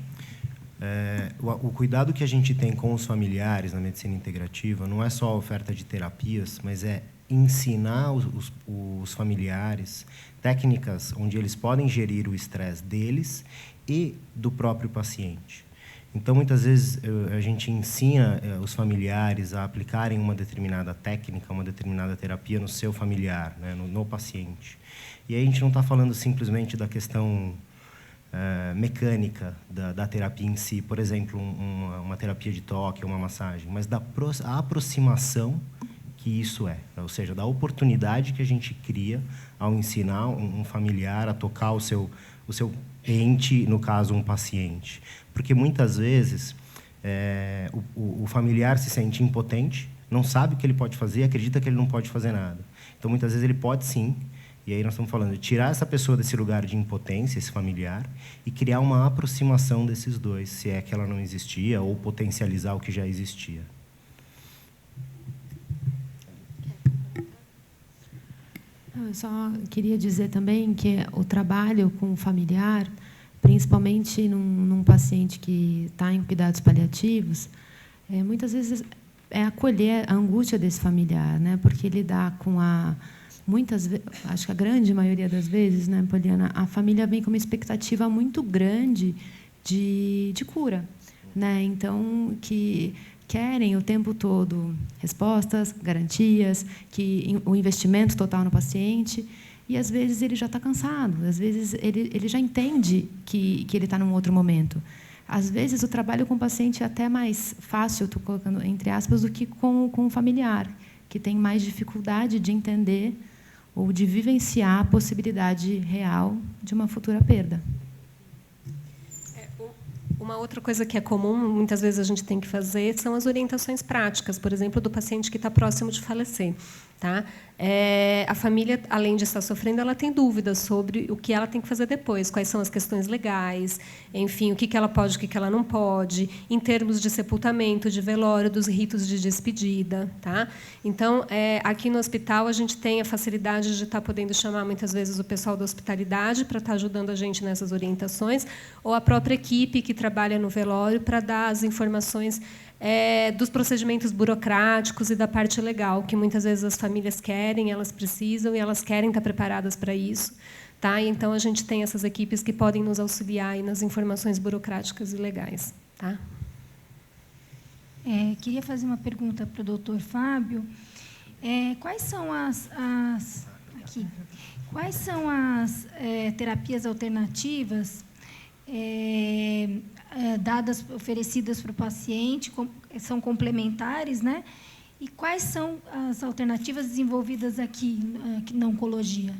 [SPEAKER 3] O cuidado que a gente tem com os familiares na medicina integrativa não é só a oferta de terapias, mas é ensinar os familiares técnicas onde eles podem gerir o estresse deles e do próprio paciente. Então, muitas vezes, a gente ensina os familiares a aplicarem uma determinada técnica, uma determinada terapia no seu familiar, né, no paciente. E aí a gente não está falando simplesmente da questão mecânica da terapia em si, por exemplo, uma terapia de toque, uma massagem, mas da aproximação que isso ou seja, da oportunidade que a gente cria ao ensinar um familiar a tocar o seu ente, no caso, um paciente. Porque, muitas vezes, o familiar se sente impotente, não sabe o que ele pode fazer, acredita que ele não pode fazer nada. Então, muitas vezes, ele pode, sim, e aí nós estamos falando de tirar essa pessoa desse lugar de impotência, esse familiar, e criar uma aproximação desses dois, se é que ela não existia, ou potencializar o que já existia.
[SPEAKER 4] Eu só queria dizer também que o trabalho com o familiar, principalmente num paciente que está em cuidados paliativos, muitas vezes é acolher a angústia desse familiar, né? Porque lidar com acho que a grande maioria das vezes, né, Poliana, a família vem com uma expectativa muito grande de cura, né? Então, que querem o tempo todo respostas, garantias, o investimento total no paciente, e às vezes ele já está cansado, às vezes ele já entende que ele está num outro momento. Às vezes o trabalho com o paciente é até mais fácil, estou colocando entre aspas, do que com o familiar, que tem mais dificuldade de entender ou de vivenciar a possibilidade real de uma futura perda.
[SPEAKER 2] Uma outra coisa que é comum, muitas vezes a gente tem que fazer, são as orientações práticas, por exemplo, do paciente que está próximo de falecer. Tá? A família, além de estar sofrendo, ela tem dúvidas sobre o que ela tem que fazer depois, quais são as questões legais, enfim, o que ela pode, o que ela não pode, em termos de sepultamento, de velório, dos ritos de despedida. Tá? Então, aqui no hospital, a gente tem a facilidade de estar podendo chamar, muitas vezes, o pessoal da hospitalidade para estar ajudando a gente nessas orientações, ou a própria equipe que trabalha no velório para dar as informações dos procedimentos burocráticos e da parte legal, que muitas vezes as famílias querem, elas precisam e elas querem estar preparadas para isso. Tá? Então, a gente tem essas equipes que podem nos auxiliar aí nas informações burocráticas e legais. Tá?
[SPEAKER 10] Queria fazer uma pergunta para o doutor Fábio. Quais são as terapias alternativas oferecidas para o paciente, são complementares, né? E quais são as alternativas desenvolvidas aqui na oncologia?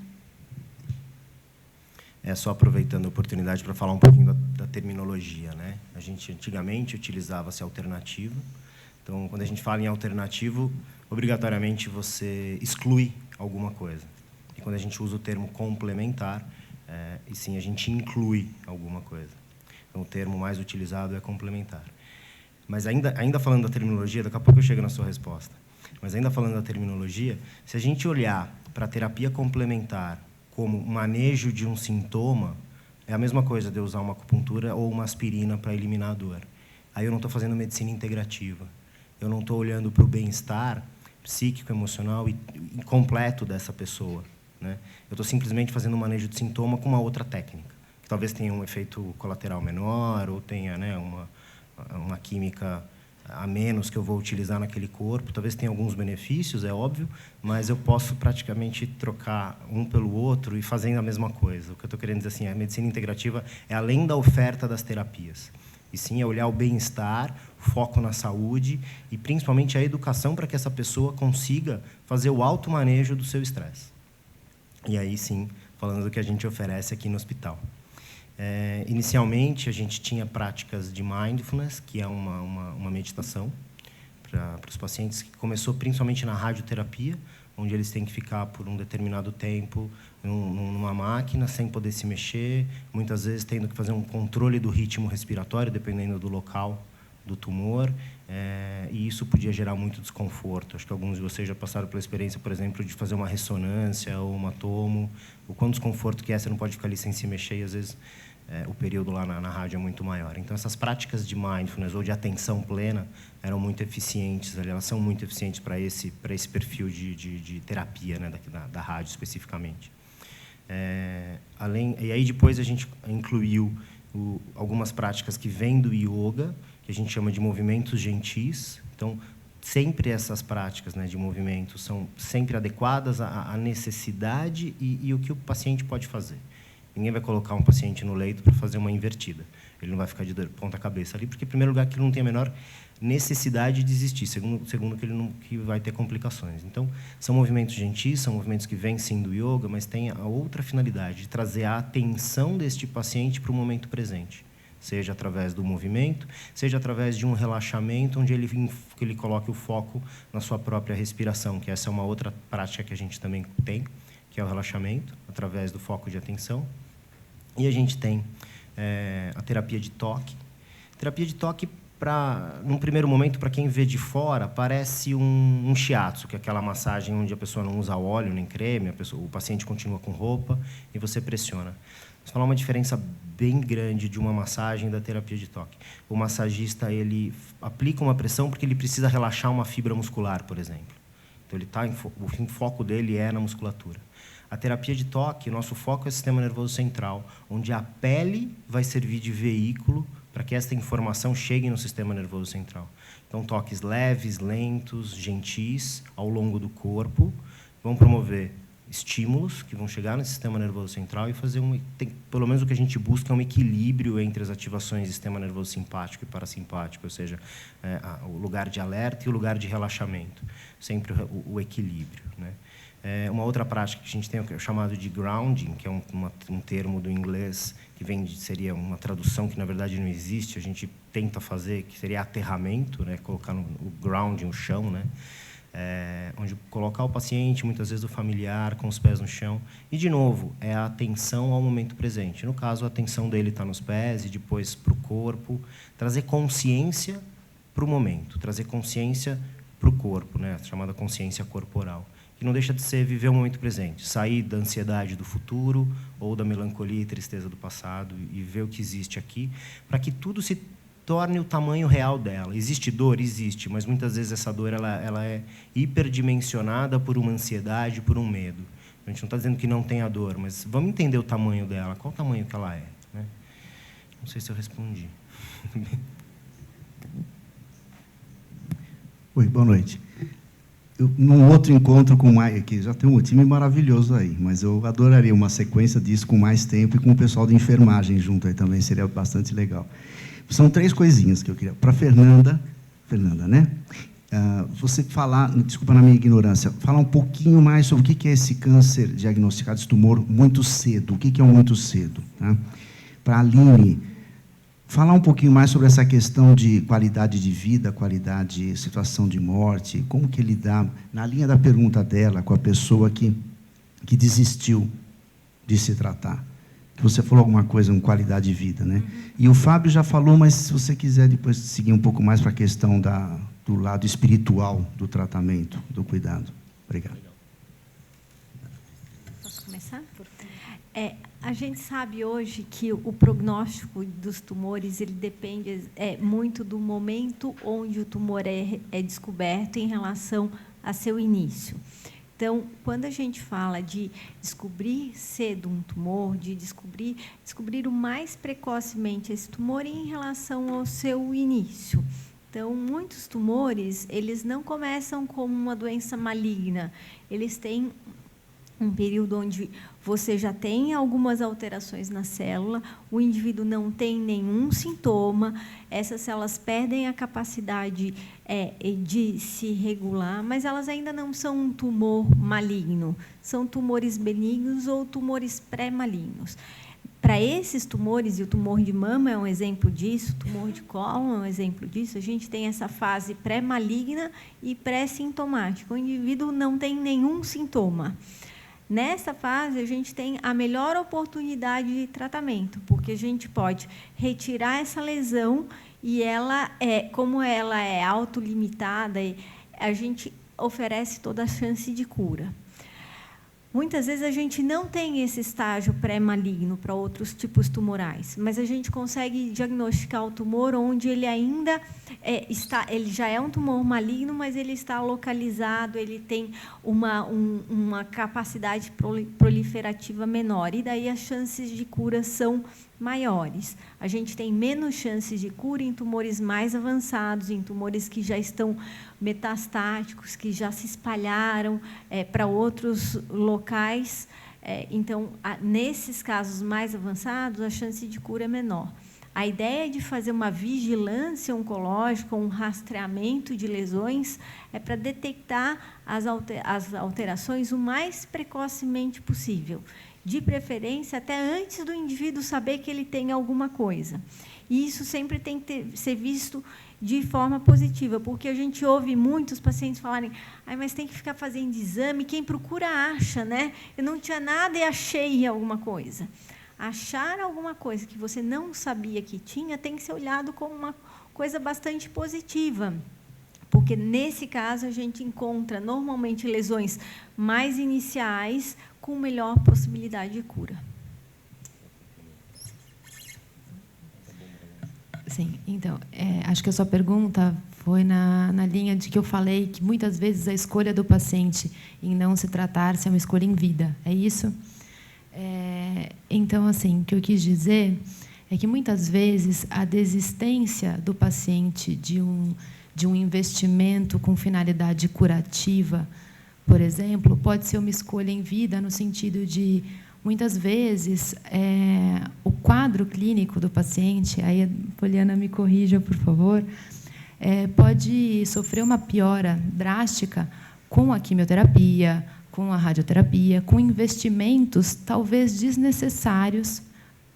[SPEAKER 3] Só aproveitando a oportunidade para falar um pouquinho da terminologia, né? A gente antigamente utilizava-se alternativa. Então, quando a gente fala em alternativo, obrigatoriamente você exclui alguma coisa. E quando a gente usa o termo complementar, e sim, a gente inclui alguma coisa. Então, o termo mais utilizado é complementar. Mas ainda falando da terminologia, daqui a pouco eu chego na sua resposta. Mas ainda falando da terminologia, se a gente olhar para a terapia complementar como manejo de um sintoma, é a mesma coisa de eu usar uma acupuntura ou uma aspirina para eliminar a dor. Aí eu não estou fazendo medicina integrativa. Eu não estou olhando para o bem-estar psíquico, emocional e completo dessa pessoa, né? Eu estou simplesmente fazendo um manejo de sintoma com uma outra técnica, que talvez tenha um efeito colateral menor ou tenha, né, uma química a menos que eu vou utilizar naquele corpo. Talvez tenha alguns benefícios, é óbvio, mas eu posso praticamente trocar um pelo outro e fazendo a mesma coisa. O que eu estou querendo dizer assim, a medicina integrativa é além da oferta das terapias. E sim, é olhar o bem-estar, foco na saúde e, principalmente, a educação para que essa pessoa consiga fazer o automanejo do seu estresse. E aí, sim, falando do que a gente oferece aqui no hospital. Inicialmente, a gente tinha práticas de mindfulness, que é uma meditação para os pacientes, que começou principalmente na radioterapia, onde eles têm que ficar por um determinado tempo numa máquina, sem poder se mexer, muitas vezes tendo que fazer um controle do ritmo respiratório, dependendo do local do tumor, e isso podia gerar muito desconforto. Acho que alguns de vocês já passaram pela experiência, por exemplo, de fazer uma ressonância ou uma tomo, o quão desconforto que é, você não pode ficar ali sem se mexer, e às vezes o período lá na rádio é muito maior. Então, essas práticas de mindfulness ou de atenção plena eram muito eficientes, elas são muito eficientes para esse perfil de terapia, né, da rádio especificamente. E aí depois a gente incluiu algumas práticas que vêm do yoga, que a gente chama de movimentos gentis. Então, sempre essas práticas, né, de movimento são sempre adequadas à necessidade e o que o paciente pode fazer. Ninguém vai colocar um paciente no leito para fazer uma invertida. Ele não vai ficar de ponta cabeça ali, porque, em primeiro lugar, que ele não tem a menor necessidade de existir, segundo que vai ter complicações. Então, são movimentos gentis, são movimentos que vêm sim do yoga, mas têm a outra finalidade, de trazer a atenção deste paciente para o momento presente, seja através do movimento, seja através de um relaxamento, onde ele coloque o foco na sua própria respiração, que essa é uma outra prática que a gente também tem, que é o relaxamento, através do foco de atenção. E a gente tem a terapia de toque. Terapia de toque, num primeiro momento, para quem vê de fora, parece um shiatsu, que é aquela massagem onde a pessoa não usa óleo nem creme, o paciente continua com roupa e você pressiona. Vou falar uma diferença bem grande de uma massagem e da terapia de toque. O massagista, ele aplica uma pressão porque ele precisa relaxar uma fibra muscular, por exemplo. Então, o foco dele é na musculatura. A terapia de toque, nosso foco é o sistema nervoso central, onde a pele vai servir de veículo para que esta informação chegue no sistema nervoso central. Então, toques leves, lentos, gentis, ao longo do corpo, vão promover estímulos que vão chegar no sistema nervoso central e fazer pelo menos o que a gente busca é um equilíbrio entre as ativações do sistema nervoso simpático e parasimpático, ou seja, o lugar de alerta e o lugar de relaxamento, sempre o equilíbrio, né? Uma outra prática que a gente tem é o chamado de grounding, que é um termo do inglês que seria uma tradução que, na verdade, não existe, a gente tenta fazer, que seria aterramento, né? Colocar o grounding, o chão, né? Onde colocar o paciente, muitas vezes o familiar, com os pés no chão. E, de novo, é a atenção ao momento presente. No caso, a atenção dele está nos pés e depois para o corpo. Trazer consciência para o momento, trazer consciência para o corpo, né? A chamada consciência corporal. Que não deixa de ser viver o momento presente, sair da ansiedade do futuro ou da melancolia e tristeza do passado e ver o que existe aqui, para que tudo se torne o tamanho real dela. Existe dor? Existe, mas muitas vezes essa dor ela é hiperdimensionada por uma ansiedade, por um medo. A gente não está dizendo que não tenha dor, mas vamos entender o tamanho dela, qual o tamanho que ela é, né? Não sei se eu respondi.
[SPEAKER 11] Oi, boa noite. Num outro encontro com o Maia, que já tem um time maravilhoso aí, mas eu adoraria uma sequência disso com mais tempo e com o pessoal de enfermagem junto aí também, seria bastante legal. São 3 coisinhas que eu queria. Para Fernanda, né? Você falar, desculpa na minha ignorância, falar um pouquinho mais sobre o que é esse câncer diagnosticado, esse tumor muito cedo. O que é o muito cedo? Tá? Para a Aline, falar um pouquinho mais sobre essa questão de qualidade de vida, qualidade, situação de morte, como que lidar, na linha da pergunta dela, com a pessoa que desistiu de se tratar. Que você falou alguma coisa em qualidade de vida, né? E o Fábio já falou, mas se você quiser depois seguir um pouco mais para a questão do lado espiritual do tratamento, do cuidado. Obrigado.
[SPEAKER 7] Posso começar? A gente sabe hoje que o prognóstico dos tumores ele depende muito do momento onde o tumor é descoberto em relação a seu início. Então, quando a gente fala de descobrir cedo um tumor, de descobrir o mais precocemente esse tumor em relação ao seu início. Então, muitos tumores, eles não começam como uma doença maligna, eles têm um período onde você já tem algumas alterações na célula, o indivíduo não tem nenhum sintoma, essas células perdem a capacidade de se regular, mas elas ainda não são um tumor maligno, são tumores benignos ou tumores pré-malignos. Para esses tumores, e o tumor de mama é um exemplo disso, o tumor de cólon é um exemplo disso, a gente tem essa fase pré-maligna e pré-sintomática, o indivíduo não tem nenhum sintoma. Nessa fase, a gente tem a melhor oportunidade de tratamento, porque a gente pode retirar essa lesão e como ela é autolimitada, a gente oferece toda a chance de cura. Muitas vezes a gente não tem esse estágio pré-maligno para outros tipos tumorais, mas a gente consegue diagnosticar o tumor onde ele ainda ele já é um tumor maligno, mas ele está localizado, ele tem uma capacidade proliferativa menor, e daí as chances de cura são maiores. A gente tem menos chances de cura em tumores mais avançados, em tumores que já estão metastáticos, que já se espalharam para outros locais. Então, nesses casos mais avançados, a chance de cura é menor. A ideia de fazer uma vigilância oncológica, um rastreamento de lesões, é para detectar as alterações o mais precocemente possível, de preferência até antes do indivíduo saber que ele tem alguma coisa. E isso sempre tem que ser visto de forma positiva, porque a gente ouve muitos pacientes falarem: mas tem que ficar fazendo exame, quem procura acha, né? Eu não tinha nada e achei alguma coisa. Achar alguma coisa que você não sabia que tinha tem que ser olhado como uma coisa bastante positiva, porque, nesse caso, a gente encontra, normalmente, lesões mais iniciais com melhor possibilidade de cura.
[SPEAKER 4] Sim, então, acho que a sua pergunta foi na linha de que eu falei que, muitas vezes, a escolha do paciente em não se tratar-se é uma escolha em vida. É isso? Então, assim, o que eu quis dizer é que, muitas vezes, a desistência do paciente de um investimento com finalidade curativa, por exemplo, pode ser uma escolha em vida, no sentido de, muitas vezes, o quadro clínico do paciente, aí a Poliana me corrija, por favor, pode sofrer uma piora drástica com a quimioterapia, com a radioterapia, com investimentos talvez desnecessários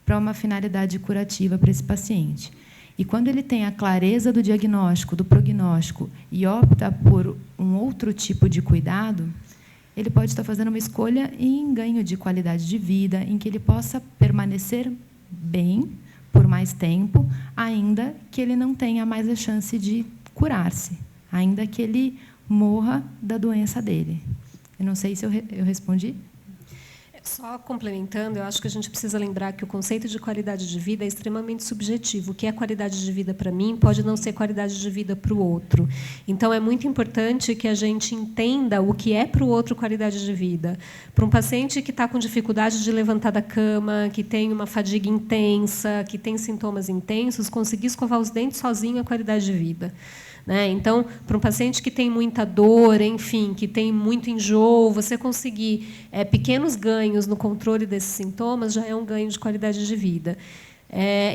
[SPEAKER 4] para uma finalidade curativa para esse paciente. E quando ele tem a clareza do diagnóstico, do prognóstico, e opta por um outro tipo de cuidado, ele pode estar fazendo uma escolha em ganho de qualidade de vida, em que ele possa permanecer bem por mais tempo, ainda que ele não tenha mais a chance de curar-se, ainda que ele morra da doença dele. Eu não sei se eu respondi.
[SPEAKER 2] Só complementando, eu acho que a gente precisa lembrar que o conceito de qualidade de vida é extremamente subjetivo. O que é qualidade de vida para mim pode não ser qualidade de vida para o outro. Então, é muito importante que a gente entenda o que é para o outro qualidade de vida. Para um paciente que está com dificuldade de levantar da cama, que tem uma fadiga intensa, que tem sintomas intensos, conseguir escovar os dentes sozinho é qualidade de vida. Então, para um paciente que tem muita dor, enfim, que tem muito enjoo, você conseguir pequenos ganhos no controle desses sintomas já é um ganho de qualidade de vida.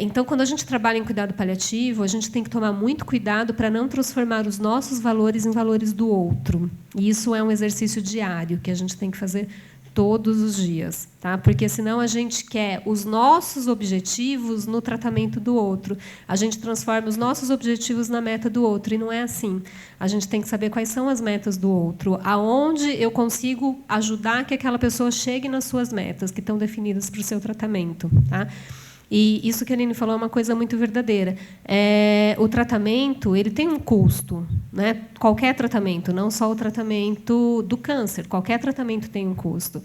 [SPEAKER 2] Então, quando a gente trabalha em cuidado paliativo, a gente tem que tomar muito cuidado para não transformar os nossos valores em valores do outro. E isso é um exercício diário que a gente tem que fazer todos os dias, tá? Porque senão a gente quer os nossos objetivos no tratamento do outro. A gente transforma os nossos objetivos na meta do outro e não é assim. A gente tem que saber quais são as metas do outro, aonde eu consigo ajudar que aquela pessoa chegue nas suas metas que estão definidas para o seu tratamento, tá? E isso que a Aline falou é uma coisa muito verdadeira. O tratamento ele tem um custo, Qualquer tratamento, não só o tratamento do câncer, qualquer tratamento tem um custo.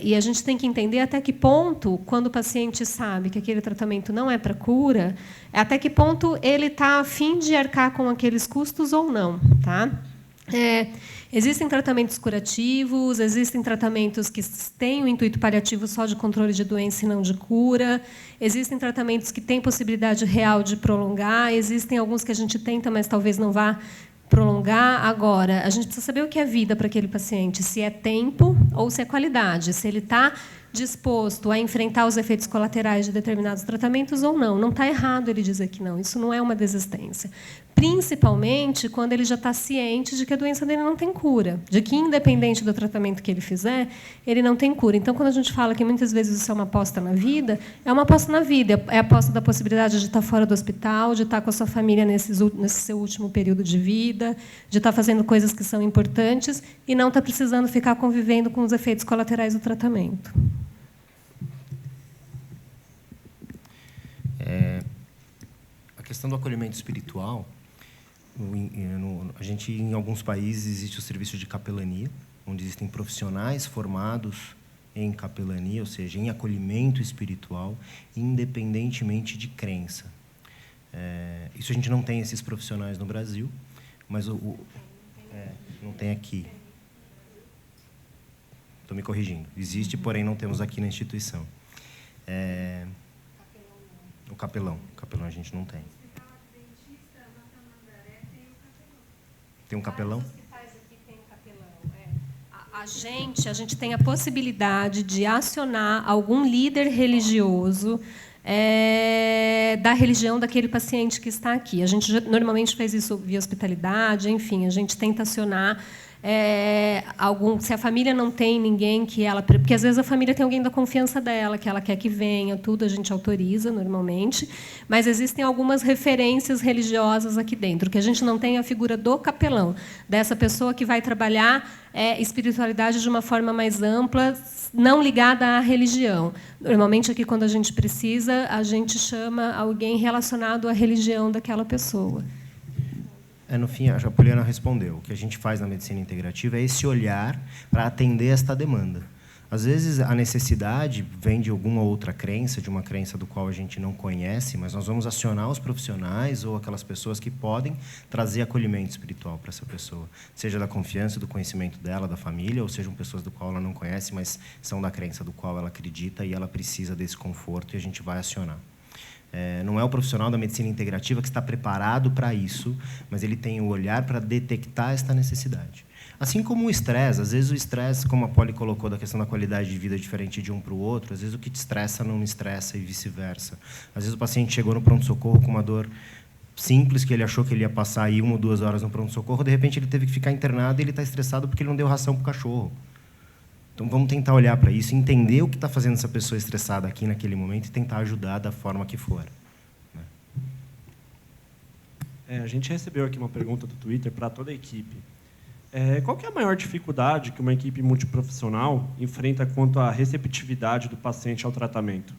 [SPEAKER 2] E a gente tem que entender até que ponto, quando o paciente sabe que aquele tratamento não é para cura, até que ponto ele está a fim de arcar com aqueles custos ou não, tá? Existem tratamentos curativos, existem tratamentos que têm o intuito paliativo só de controle de doença e não de cura, existem tratamentos que têm possibilidade real de prolongar, existem alguns que a gente tenta, mas talvez não vá prolongar. Agora, a gente precisa saber o que é vida para aquele paciente, se é tempo ou se é qualidade, se ele está disposto a enfrentar os efeitos colaterais de determinados tratamentos ou não. Não está errado ele dizer que não, isso não é uma desistência. Principalmente quando ele já está ciente de que a doença dele não tem cura, de que, independente do tratamento que ele fizer, ele não tem cura. Então, quando a gente fala que muitas vezes isso é uma aposta na vida, é uma aposta na vida, é a aposta da possibilidade de estar fora do hospital, de estar com a sua família nesse seu último período de vida, de estar fazendo coisas que são importantes e não estar precisando ficar convivendo com os efeitos colaterais do tratamento.
[SPEAKER 3] A questão do acolhimento espiritual, a gente, em alguns países, existe o serviço de capelania, onde existem profissionais formados em capelania, ou seja, em acolhimento espiritual, independentemente de crença. Isso a gente não tem esses profissionais no Brasil, mas não tem aqui. Estou me corrigindo. Existe, porém não temos aqui na instituição. O capelão a gente não tem. Tem um capelão?
[SPEAKER 2] A gente tem a possibilidade de acionar algum líder religioso da religião daquele paciente que está aqui. A gente normalmente faz isso via hospitalidade, enfim, a gente tenta acionar se a família não tem ninguém que ela... Porque, às vezes, a família tem alguém da confiança dela, que ela quer que venha, tudo a gente autoriza, normalmente, mas existem algumas referências religiosas aqui dentro, que a gente não tem a figura do capelão, dessa pessoa que vai trabalhar espiritualidade de uma forma mais ampla, não ligada à religião. Normalmente, aqui, quando a gente precisa, a gente chama alguém relacionado à religião daquela pessoa.
[SPEAKER 3] No fim, a Poliana respondeu. O que a gente faz na medicina integrativa é esse olhar para atender esta demanda. Às vezes, a necessidade vem de alguma outra crença, de uma crença do qual a gente não conhece, mas nós vamos acionar os profissionais ou aquelas pessoas que podem trazer acolhimento espiritual para essa pessoa, seja da confiança, do conhecimento dela, da família, ou sejam pessoas do qual ela não conhece, mas são da crença do qual ela acredita e ela precisa desse conforto e a gente vai acionar. Não é o profissional da medicina integrativa que está preparado para isso, mas ele tem o olhar para detectar esta necessidade. Assim como o estresse, às vezes o estresse, como a Poli colocou, da questão da qualidade de vida diferente de um para o outro, às vezes o que te estressa não me estressa e vice-versa. Às vezes o paciente chegou no pronto-socorro com uma dor simples, que ele achou que ele ia passar aí 1 ou 2 horas no pronto-socorro, de repente ele teve que ficar internado e ele está estressado porque ele não deu ração para o cachorro. Então, vamos tentar olhar para isso, entender o que está fazendo essa pessoa estressada aqui naquele momento e tentar ajudar da forma que for.
[SPEAKER 12] A gente recebeu aqui uma pergunta do Twitter para toda a equipe. Qual que é a maior dificuldade que uma equipe multiprofissional enfrenta quanto à receptividade do paciente ao tratamento?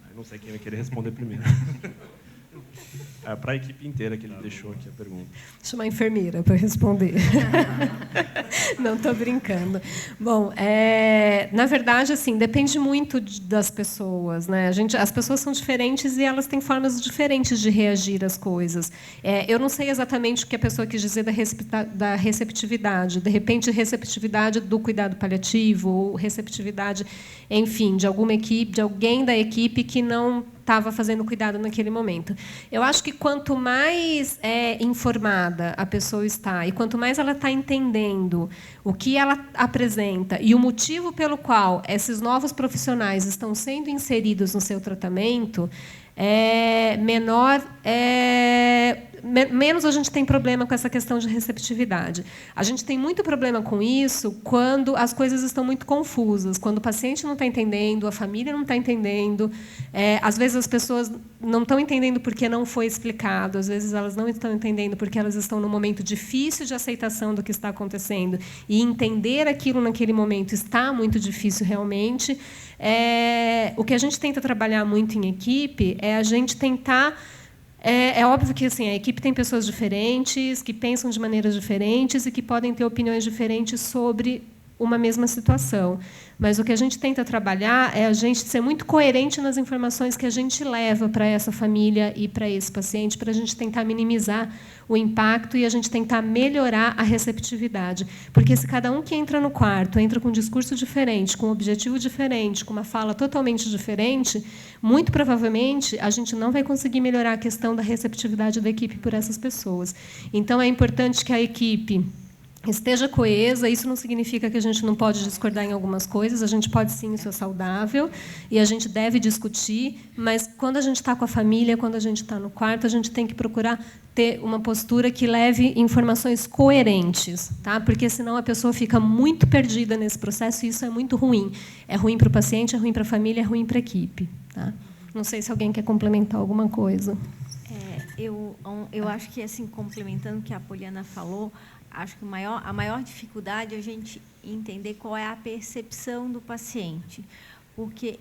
[SPEAKER 12] Eu não sei quem vai querer responder primeiro. Para a equipe inteira que ele deixou aqui a pergunta.
[SPEAKER 2] Chama a enfermeira para responder. Não, estou brincando. Bom, na verdade, assim, depende muito das pessoas, né? As pessoas são diferentes e elas têm formas diferentes de reagir às coisas. Eu não sei exatamente o que a pessoa quis dizer da receptividade. De repente, receptividade do cuidado paliativo, ou receptividade, enfim, de alguma equipe, de alguém da equipe que não estava fazendo cuidado naquele momento. Eu acho que quanto mais informada a pessoa está e quanto mais ela está entendendo o que ela apresenta e o motivo pelo qual esses novos profissionais estão sendo inseridos no seu tratamento, menos a gente tem problema com essa questão de receptividade. A gente tem muito problema com isso quando as coisas estão muito confusas, quando o paciente não está entendendo, a família não está entendendo, às vezes as pessoas não estão entendendo porque não foi explicado, às vezes elas não estão entendendo porque elas estão num momento difícil de aceitação do que está acontecendo, e entender aquilo naquele momento está muito difícil realmente. O que a gente tenta trabalhar muito em equipe é a gente tentar... É óbvio que assim, a equipe tem pessoas diferentes, que pensam de maneiras diferentes e que podem ter opiniões diferentes sobre uma mesma situação. Mas o que a gente tenta trabalhar é a gente ser muito coerente nas informações que a gente leva para essa família e para esse paciente, para a gente tentar minimizar o impacto e a gente tentar melhorar a receptividade. Porque se cada um que entra no quarto entra com um discurso diferente, com um objetivo diferente, com uma fala totalmente diferente, muito provavelmente a gente não vai conseguir melhorar a questão da receptividade da equipe por essas pessoas. Então, é importante que a equipe esteja coesa. Isso não significa que a gente não pode discordar em algumas coisas, a gente pode sim, isso é saudável, e a gente deve discutir, mas quando a gente está com a família, quando a gente está no quarto, a gente tem que procurar ter uma postura que leve informações coerentes, tá? Porque senão a pessoa fica muito perdida nesse processo e isso é muito ruim. É ruim para o paciente, é ruim para a família, é ruim para a equipe. Tá? Não sei se alguém quer complementar alguma coisa.
[SPEAKER 7] Eu acho que, assim, complementando o que a Poliana falou, acho que a maior dificuldade é a gente entender qual é a percepção do paciente, porque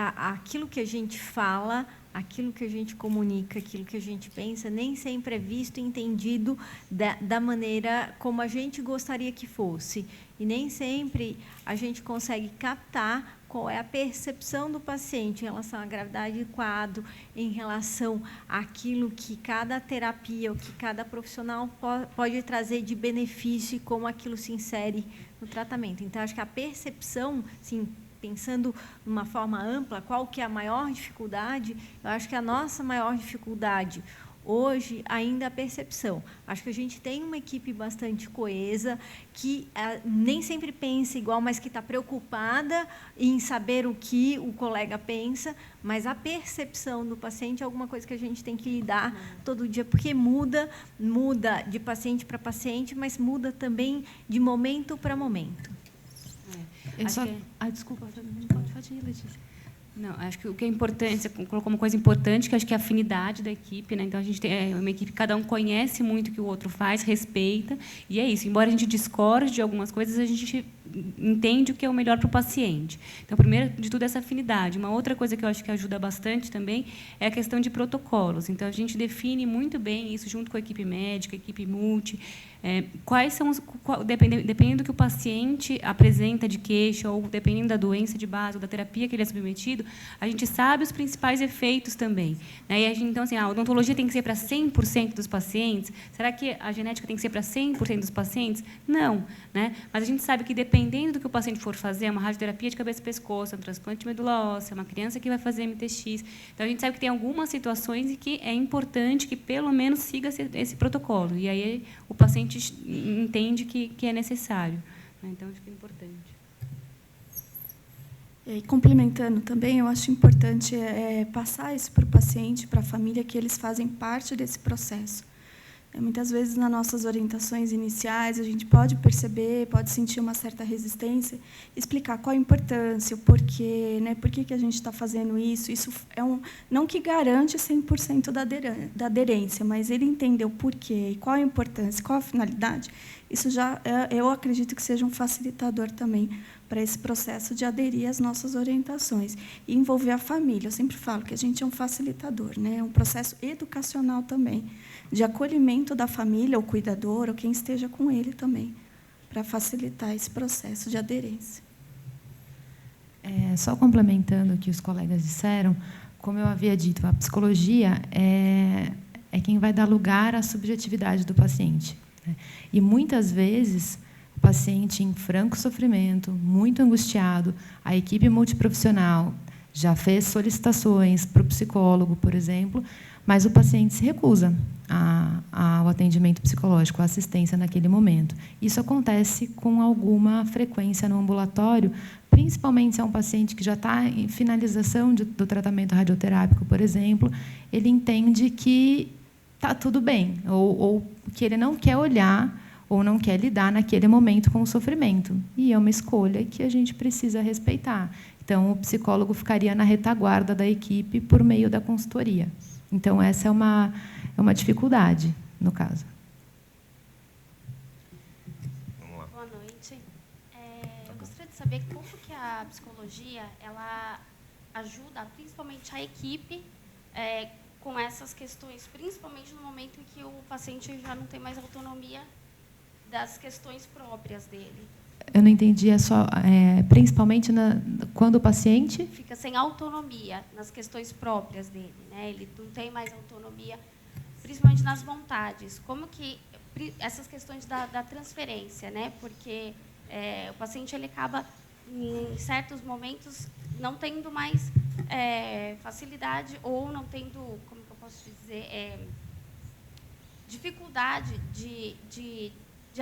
[SPEAKER 7] aquilo que a gente fala, aquilo que a gente comunica, aquilo que a gente pensa, nem sempre é visto e entendido da maneira como a gente gostaria que fosse. E nem sempre a gente consegue captar qual é a percepção do paciente em relação à gravidade do quadro, em relação àquilo que cada terapia, ou que cada profissional pode trazer de benefício e como aquilo se insere no tratamento. Então, acho que a percepção, assim, pensando de uma forma ampla, qual que é a maior dificuldade? Eu acho que a nossa maior dificuldade hoje ainda é a percepção. Acho que a gente tem uma equipe bastante coesa, que nem sempre pensa igual, mas que está preocupada em saber o que o colega pensa, mas a percepção do paciente é alguma coisa que a gente tem que lidar todo dia, porque muda de paciente para paciente, mas muda também de momento para momento.
[SPEAKER 6] Desculpa, pode ir, Letícia. Não, acho que o que é importante, você colocou uma coisa importante, que acho que é a afinidade da equipe, né? Então a gente tem uma equipe, cada um conhece muito o que o outro faz, respeita, e é isso. Embora a gente discorde de algumas coisas, a gente entende o que é o melhor para o paciente. Então, primeiro de tudo, essa afinidade. Uma outra coisa que eu acho que ajuda bastante também é a questão de protocolos. Então, a gente define muito bem isso junto com a equipe médica, a equipe multi. Quais são dependendo do que o paciente apresenta de queixa, ou dependendo da doença de base, ou da terapia que ele é submetido, a gente sabe os principais efeitos também. Né? E então, assim, a odontologia tem que ser para 100% dos pacientes? Será que a genética tem que ser para 100% dos pacientes? Não. Né? Mas a gente sabe que, dependendo do que o paciente for fazer, uma radioterapia de cabeça e pescoço, um transplante de medula óssea, uma criança que vai fazer MTX. Então, a gente sabe que tem algumas situações em que é importante que, pelo menos, siga esse protocolo. E aí o paciente entende que é necessário. Então, acho que é importante.
[SPEAKER 5] E complementando também, eu acho importante passar isso para o paciente, para a família, que eles fazem parte desse processo. Muitas vezes, nas nossas orientações iniciais, a gente pode perceber, pode sentir uma certa resistência, explicar qual a importância, o porquê, né? Por que a gente está fazendo isso. Isso não que garante 100% da aderência, mas ele entender o porquê, qual a importância, qual a finalidade. isso já, eu acredito que seja um facilitador também para esse processo de aderir às nossas orientações e envolver a família. Eu sempre falo que a gente é um facilitador, né? É um processo educacional também, de acolhimento da família, o cuidador, ou quem esteja com ele também, para facilitar esse processo de aderência.
[SPEAKER 4] Só complementando o que os colegas disseram, como eu havia dito, a psicologia é quem vai dar lugar à subjetividade do paciente, né? E, muitas vezes, o paciente em franco sofrimento, muito angustiado, a equipe multiprofissional já fez solicitações para o psicólogo, por exemplo, mas o paciente se recusa ao atendimento psicológico, à assistência naquele momento. Isso acontece com alguma frequência no ambulatório, principalmente se é um paciente que já está em finalização do tratamento radioterápico, por exemplo, ele entende que está tudo bem, ou que ele não quer olhar ou não quer lidar naquele momento com o sofrimento. E é uma escolha que a gente precisa respeitar. Então, o psicólogo ficaria na retaguarda da equipe por meio da consultoria. Então, essa é uma dificuldade, no caso.
[SPEAKER 13] Vamos lá. Boa noite. Eu gostaria de saber como que a psicologia ela ajuda, principalmente a equipe, com essas questões, principalmente no momento em que o paciente já não tem mais autonomia das questões próprias dele.
[SPEAKER 4] Eu não entendi, principalmente quando o paciente
[SPEAKER 13] fica sem autonomia nas questões próprias dele, né? Ele não tem mais autonomia, principalmente nas vontades. Como que essas questões da transferência, né? Porque o paciente ele acaba em certos momentos não tendo mais facilidade ou não tendo, como que eu posso dizer, dificuldade de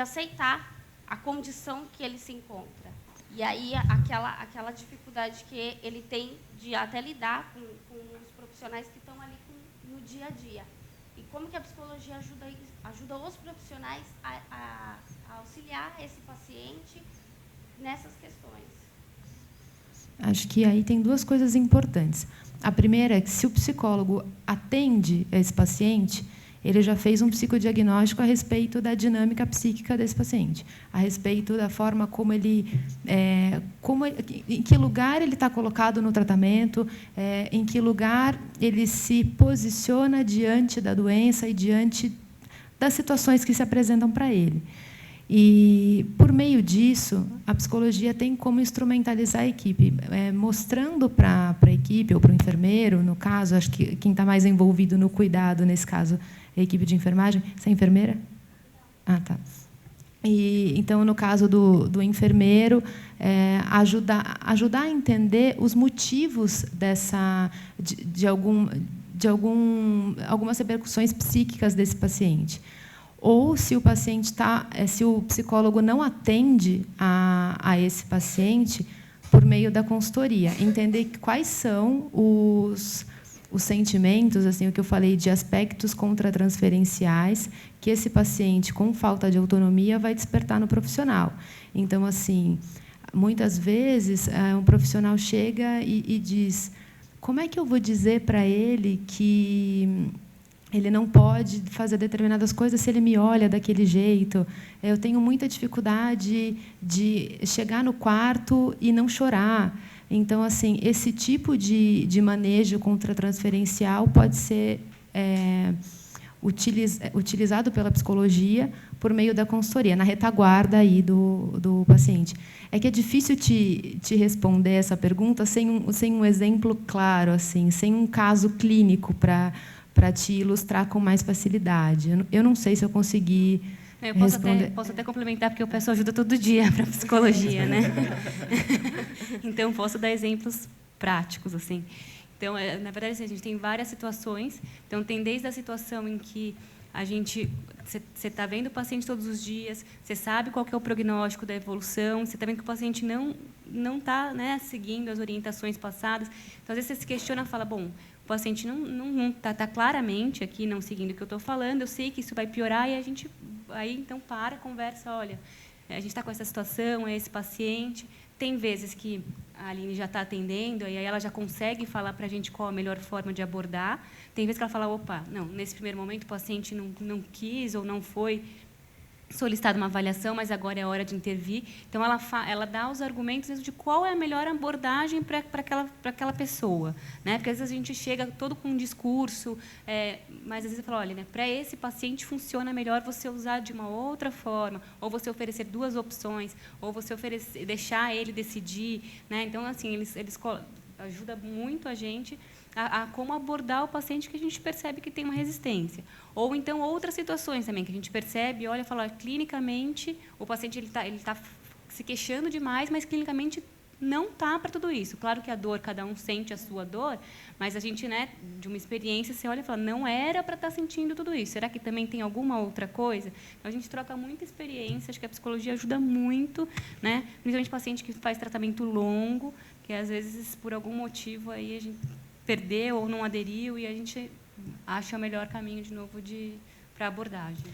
[SPEAKER 13] aceitar a condição que ele se encontra. E aí, aquela dificuldade que ele tem de até lidar com os profissionais que estão ali no dia a dia. E como que a psicologia ajuda os profissionais a auxiliar esse paciente nessas questões?
[SPEAKER 4] Acho que aí tem duas coisas importantes. A primeira é que, se o psicólogo atende esse paciente, ele já fez um psicodiagnóstico a respeito da dinâmica psíquica desse paciente, a respeito da forma como em que lugar ele está colocado no tratamento, em que lugar ele se posiciona diante da doença e diante das situações que se apresentam para ele. E, por meio disso, a psicologia tem como instrumentalizar a equipe, mostrando para a equipe, ou para o enfermeiro, no caso, acho que quem está mais envolvido no cuidado, nesse caso, é a equipe de enfermagem. Você é enfermeira? Ah, tá. Então, no caso do enfermeiro, ajudar a entender os motivos de algumas repercussões psíquicas desse paciente. Ou, se o psicólogo não atende a esse paciente, por meio da consultoria, entender quais são os sentimentos, assim, o que eu falei de aspectos contratransferenciais que esse paciente com falta de autonomia vai despertar no profissional. Então, assim, muitas vezes um profissional chega e diz: como é que eu vou dizer para ele que ele não pode fazer determinadas coisas se ele me olha daquele jeito? Eu tenho muita dificuldade de chegar no quarto e não chorar. Então, assim, esse tipo de manejo contratransferencial pode ser utilizado pela psicologia por meio da consultoria, na retaguarda aí do paciente. É que é difícil te responder essa pergunta sem um exemplo claro, assim, sem um caso clínico para te ilustrar com mais facilidade. Eu não sei se eu consegui responder.
[SPEAKER 6] Posso até complementar, porque eu peço ajuda todo dia para a psicologia, né? Então, posso dar exemplos práticos, assim. Então, na verdade, assim, a gente tem várias situações. Então, tem desde a situação em que você está vendo o paciente todos os dias, você sabe qual que é o prognóstico da evolução, você está vendo que o paciente não está, né, seguindo as orientações passadas. Então, às vezes, você se questiona e fala: bom, o paciente não está claramente aqui não seguindo o que eu estou falando, eu sei que isso vai piorar, e a gente então conversa: olha, a gente está com essa situação, é esse paciente. Tem vezes que a Aline já está atendendo, e aí ela já consegue falar para a gente qual a melhor forma de abordar. Tem vezes que ela fala: opa, não, nesse primeiro momento o paciente não quis ou não foi solicitado uma avaliação, mas agora é hora de intervir. Então, ela dá os argumentos de qual é a melhor abordagem para aquela pessoa. Né? Porque, às vezes, a gente chega todo com um discurso, mas, às vezes, fala, olha, né, para esse paciente funciona melhor você usar de uma outra forma, ou você oferecer 2 opções, ou você deixar ele decidir. Né? Então, assim, eles ajudam muito a gente a como abordar o paciente que a gente percebe que tem uma resistência. Ou, então, outras situações também, que a gente percebe, olha, fala, clinicamente, o paciente ele tá se queixando demais, mas clinicamente não está para tudo isso. Claro que a dor, cada um sente a sua dor, mas a gente, né, de uma experiência, você olha e fala, não era para estar sentindo tudo isso. Será que também tem alguma outra coisa? Então, a gente troca muita experiência, acho que a psicologia ajuda muito, né, principalmente paciente que faz tratamento longo, que, às vezes, por algum motivo, aí a gente perdeu ou não aderiu, e a gente acha o melhor caminho, de novo, para a abordagem.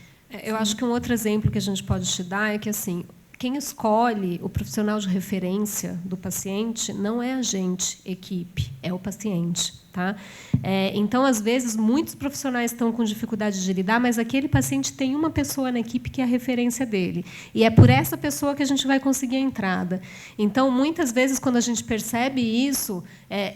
[SPEAKER 2] Eu acho que um outro exemplo que a gente pode te dar é que, assim, quem escolhe o profissional de referência do paciente não é a gente, equipe, é o paciente. Tá? Então, às vezes, muitos profissionais estão com dificuldade de lidar, mas aquele paciente tem uma pessoa na equipe que é a referência dele. E é por essa pessoa que a gente vai conseguir a entrada. Então, muitas vezes, quando a gente percebe isso,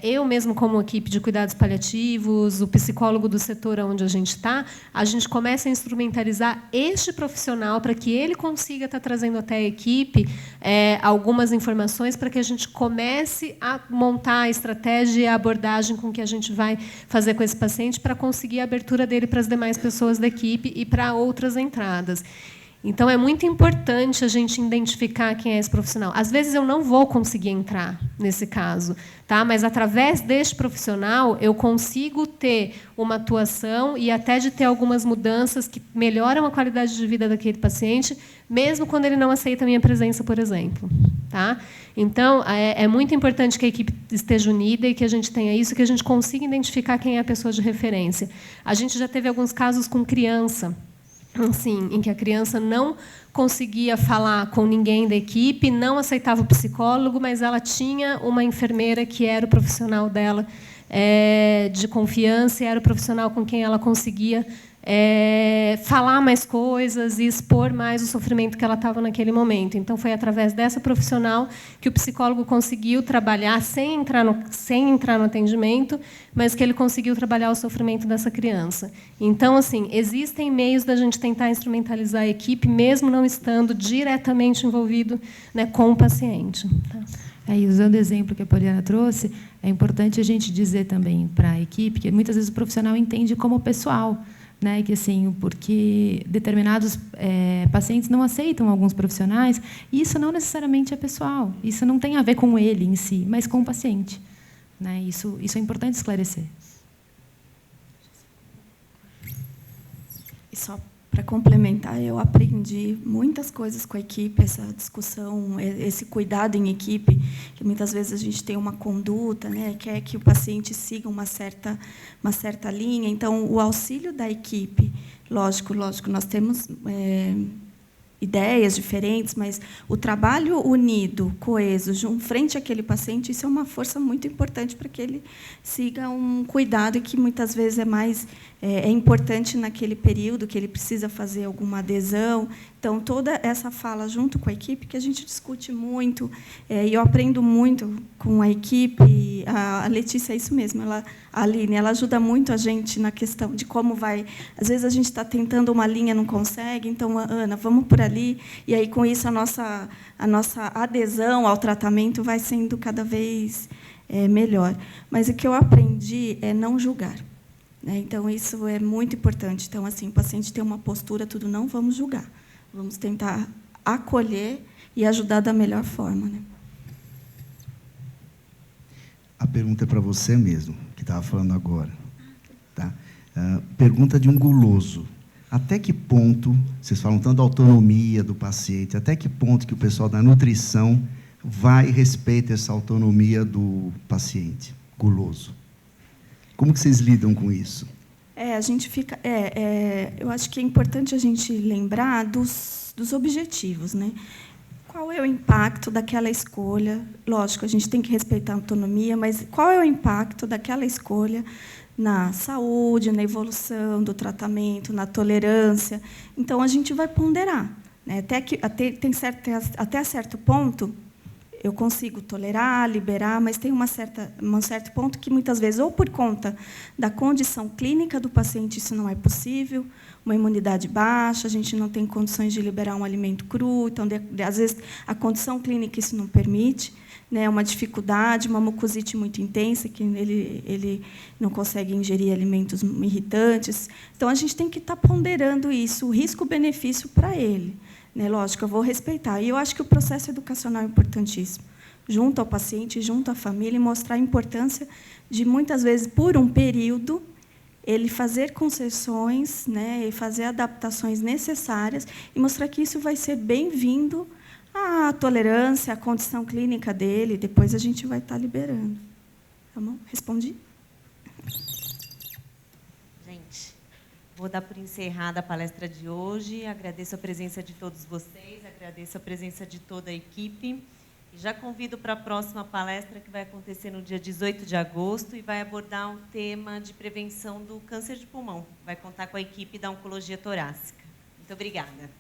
[SPEAKER 2] eu mesmo, como equipe de cuidados paliativos, o psicólogo do setor onde a gente está, a gente começa a instrumentalizar este profissional para que ele consiga estar trazendo até a equipe algumas informações para que a gente comece a montar a estratégia e a abordagem com que a gente vai fazer com esse paciente para conseguir a abertura dele para as demais pessoas da equipe e para outras entradas. Então, é muito importante a gente identificar quem é esse profissional. Às vezes, eu não vou conseguir entrar nesse caso, tá? Mas, através deste profissional, eu consigo ter uma atuação e até de ter algumas mudanças que melhoram a qualidade de vida daquele paciente, mesmo quando ele não aceita a minha presença, por exemplo. Tá? Então, é muito importante que a equipe esteja unida e que a gente tenha isso, que a gente consiga identificar quem é a pessoa de referência. A gente já teve alguns casos com criança, assim, em que a criança não conseguia falar com ninguém da equipe, não aceitava o psicólogo, mas ela tinha uma enfermeira que era o profissional dela de confiança, e era o profissional com quem ela conseguia falar mais coisas e expor mais o sofrimento que ela estava naquele momento. Então, foi através dessa profissional que o psicólogo conseguiu trabalhar, sem entrar no atendimento, mas que ele conseguiu trabalhar o sofrimento dessa criança. Então, assim, existem meios da gente tentar instrumentalizar a equipe, mesmo não estando diretamente envolvido, né, com o paciente. Tá?
[SPEAKER 4] E usando o exemplo que a Poliana trouxe, é importante a gente dizer também para a equipe que, muitas vezes, o profissional entende como pessoal, né, que, assim, porque determinados pacientes não aceitam alguns profissionais, e isso não necessariamente é pessoal, isso não tem a ver com ele em si, mas com o paciente. Né? Isso é importante esclarecer.
[SPEAKER 5] E só para complementar, eu aprendi muitas coisas com a equipe, essa discussão, esse cuidado em equipe, que muitas vezes a gente tem uma conduta, né, quer que o paciente siga uma certa linha. Então, o auxílio da equipe, lógico, nós temos ideias diferentes, mas o trabalho unido, coeso, frente àquele paciente, isso é uma força muito importante para que ele siga um cuidado que muitas vezes é importante naquele período, que ele precisa fazer alguma adesão. Então, toda essa fala junto com a equipe, que a gente discute muito, e eu aprendo muito com a equipe. A Letícia é isso mesmo, a Aline, ela ajuda muito a gente na questão de como vai. Às vezes, a gente está tentando uma linha, não consegue, então, Ana, vamos por ali, e aí, com isso, a nossa adesão ao tratamento vai sendo cada vez melhor. Mas o que eu aprendi é não julgar. Então, isso é muito importante. Então, assim, o paciente tem uma postura, tudo, não vamos julgar. Vamos tentar acolher e ajudar da melhor forma. Né?
[SPEAKER 11] A pergunta é para você mesmo, que estava falando agora. Tá? Pergunta de um guloso. Até que ponto, vocês falam tanto da autonomia do paciente, até que ponto que o pessoal da nutrição vai e respeita essa autonomia do paciente guloso? Como que vocês lidam com isso?
[SPEAKER 5] A gente fica. Eu acho que é importante a gente lembrar dos objetivos, né? Qual é o impacto daquela escolha? Lógico, a gente tem que respeitar a autonomia, mas qual é o impacto daquela escolha na saúde, na evolução do tratamento, na tolerância? Então, a gente vai ponderar. né? Até certo ponto, eu consigo tolerar, liberar, mas tem um certo ponto que, muitas vezes, ou por conta da condição clínica do paciente, isso não é possível, uma imunidade baixa, a gente não tem condições de liberar um alimento cru, então, às vezes, a condição clínica isso não permite, né, uma dificuldade, uma mucosite muito intensa, que ele não consegue ingerir alimentos irritantes. Então, a gente tem que estar ponderando isso, o risco-benefício para ele. Né, lógico, eu vou respeitar. E eu acho que o processo educacional é importantíssimo, junto ao paciente, junto à família, e mostrar a importância de, muitas vezes, por um período, ele fazer concessões, né, e fazer adaptações necessárias, e mostrar que isso vai ser bem-vindo à tolerância, à condição clínica dele. Depois a gente vai estar liberando. Tá bom? Respondi?
[SPEAKER 8] Vou dar por encerrada a palestra de hoje. Agradeço a presença de todos vocês, agradeço a presença de toda a equipe. E já convido para a próxima palestra, que vai acontecer no dia 18 de agosto, e vai abordar um tema de prevenção do câncer de pulmão. Vai contar com a equipe da Oncologia Torácica. Muito obrigada.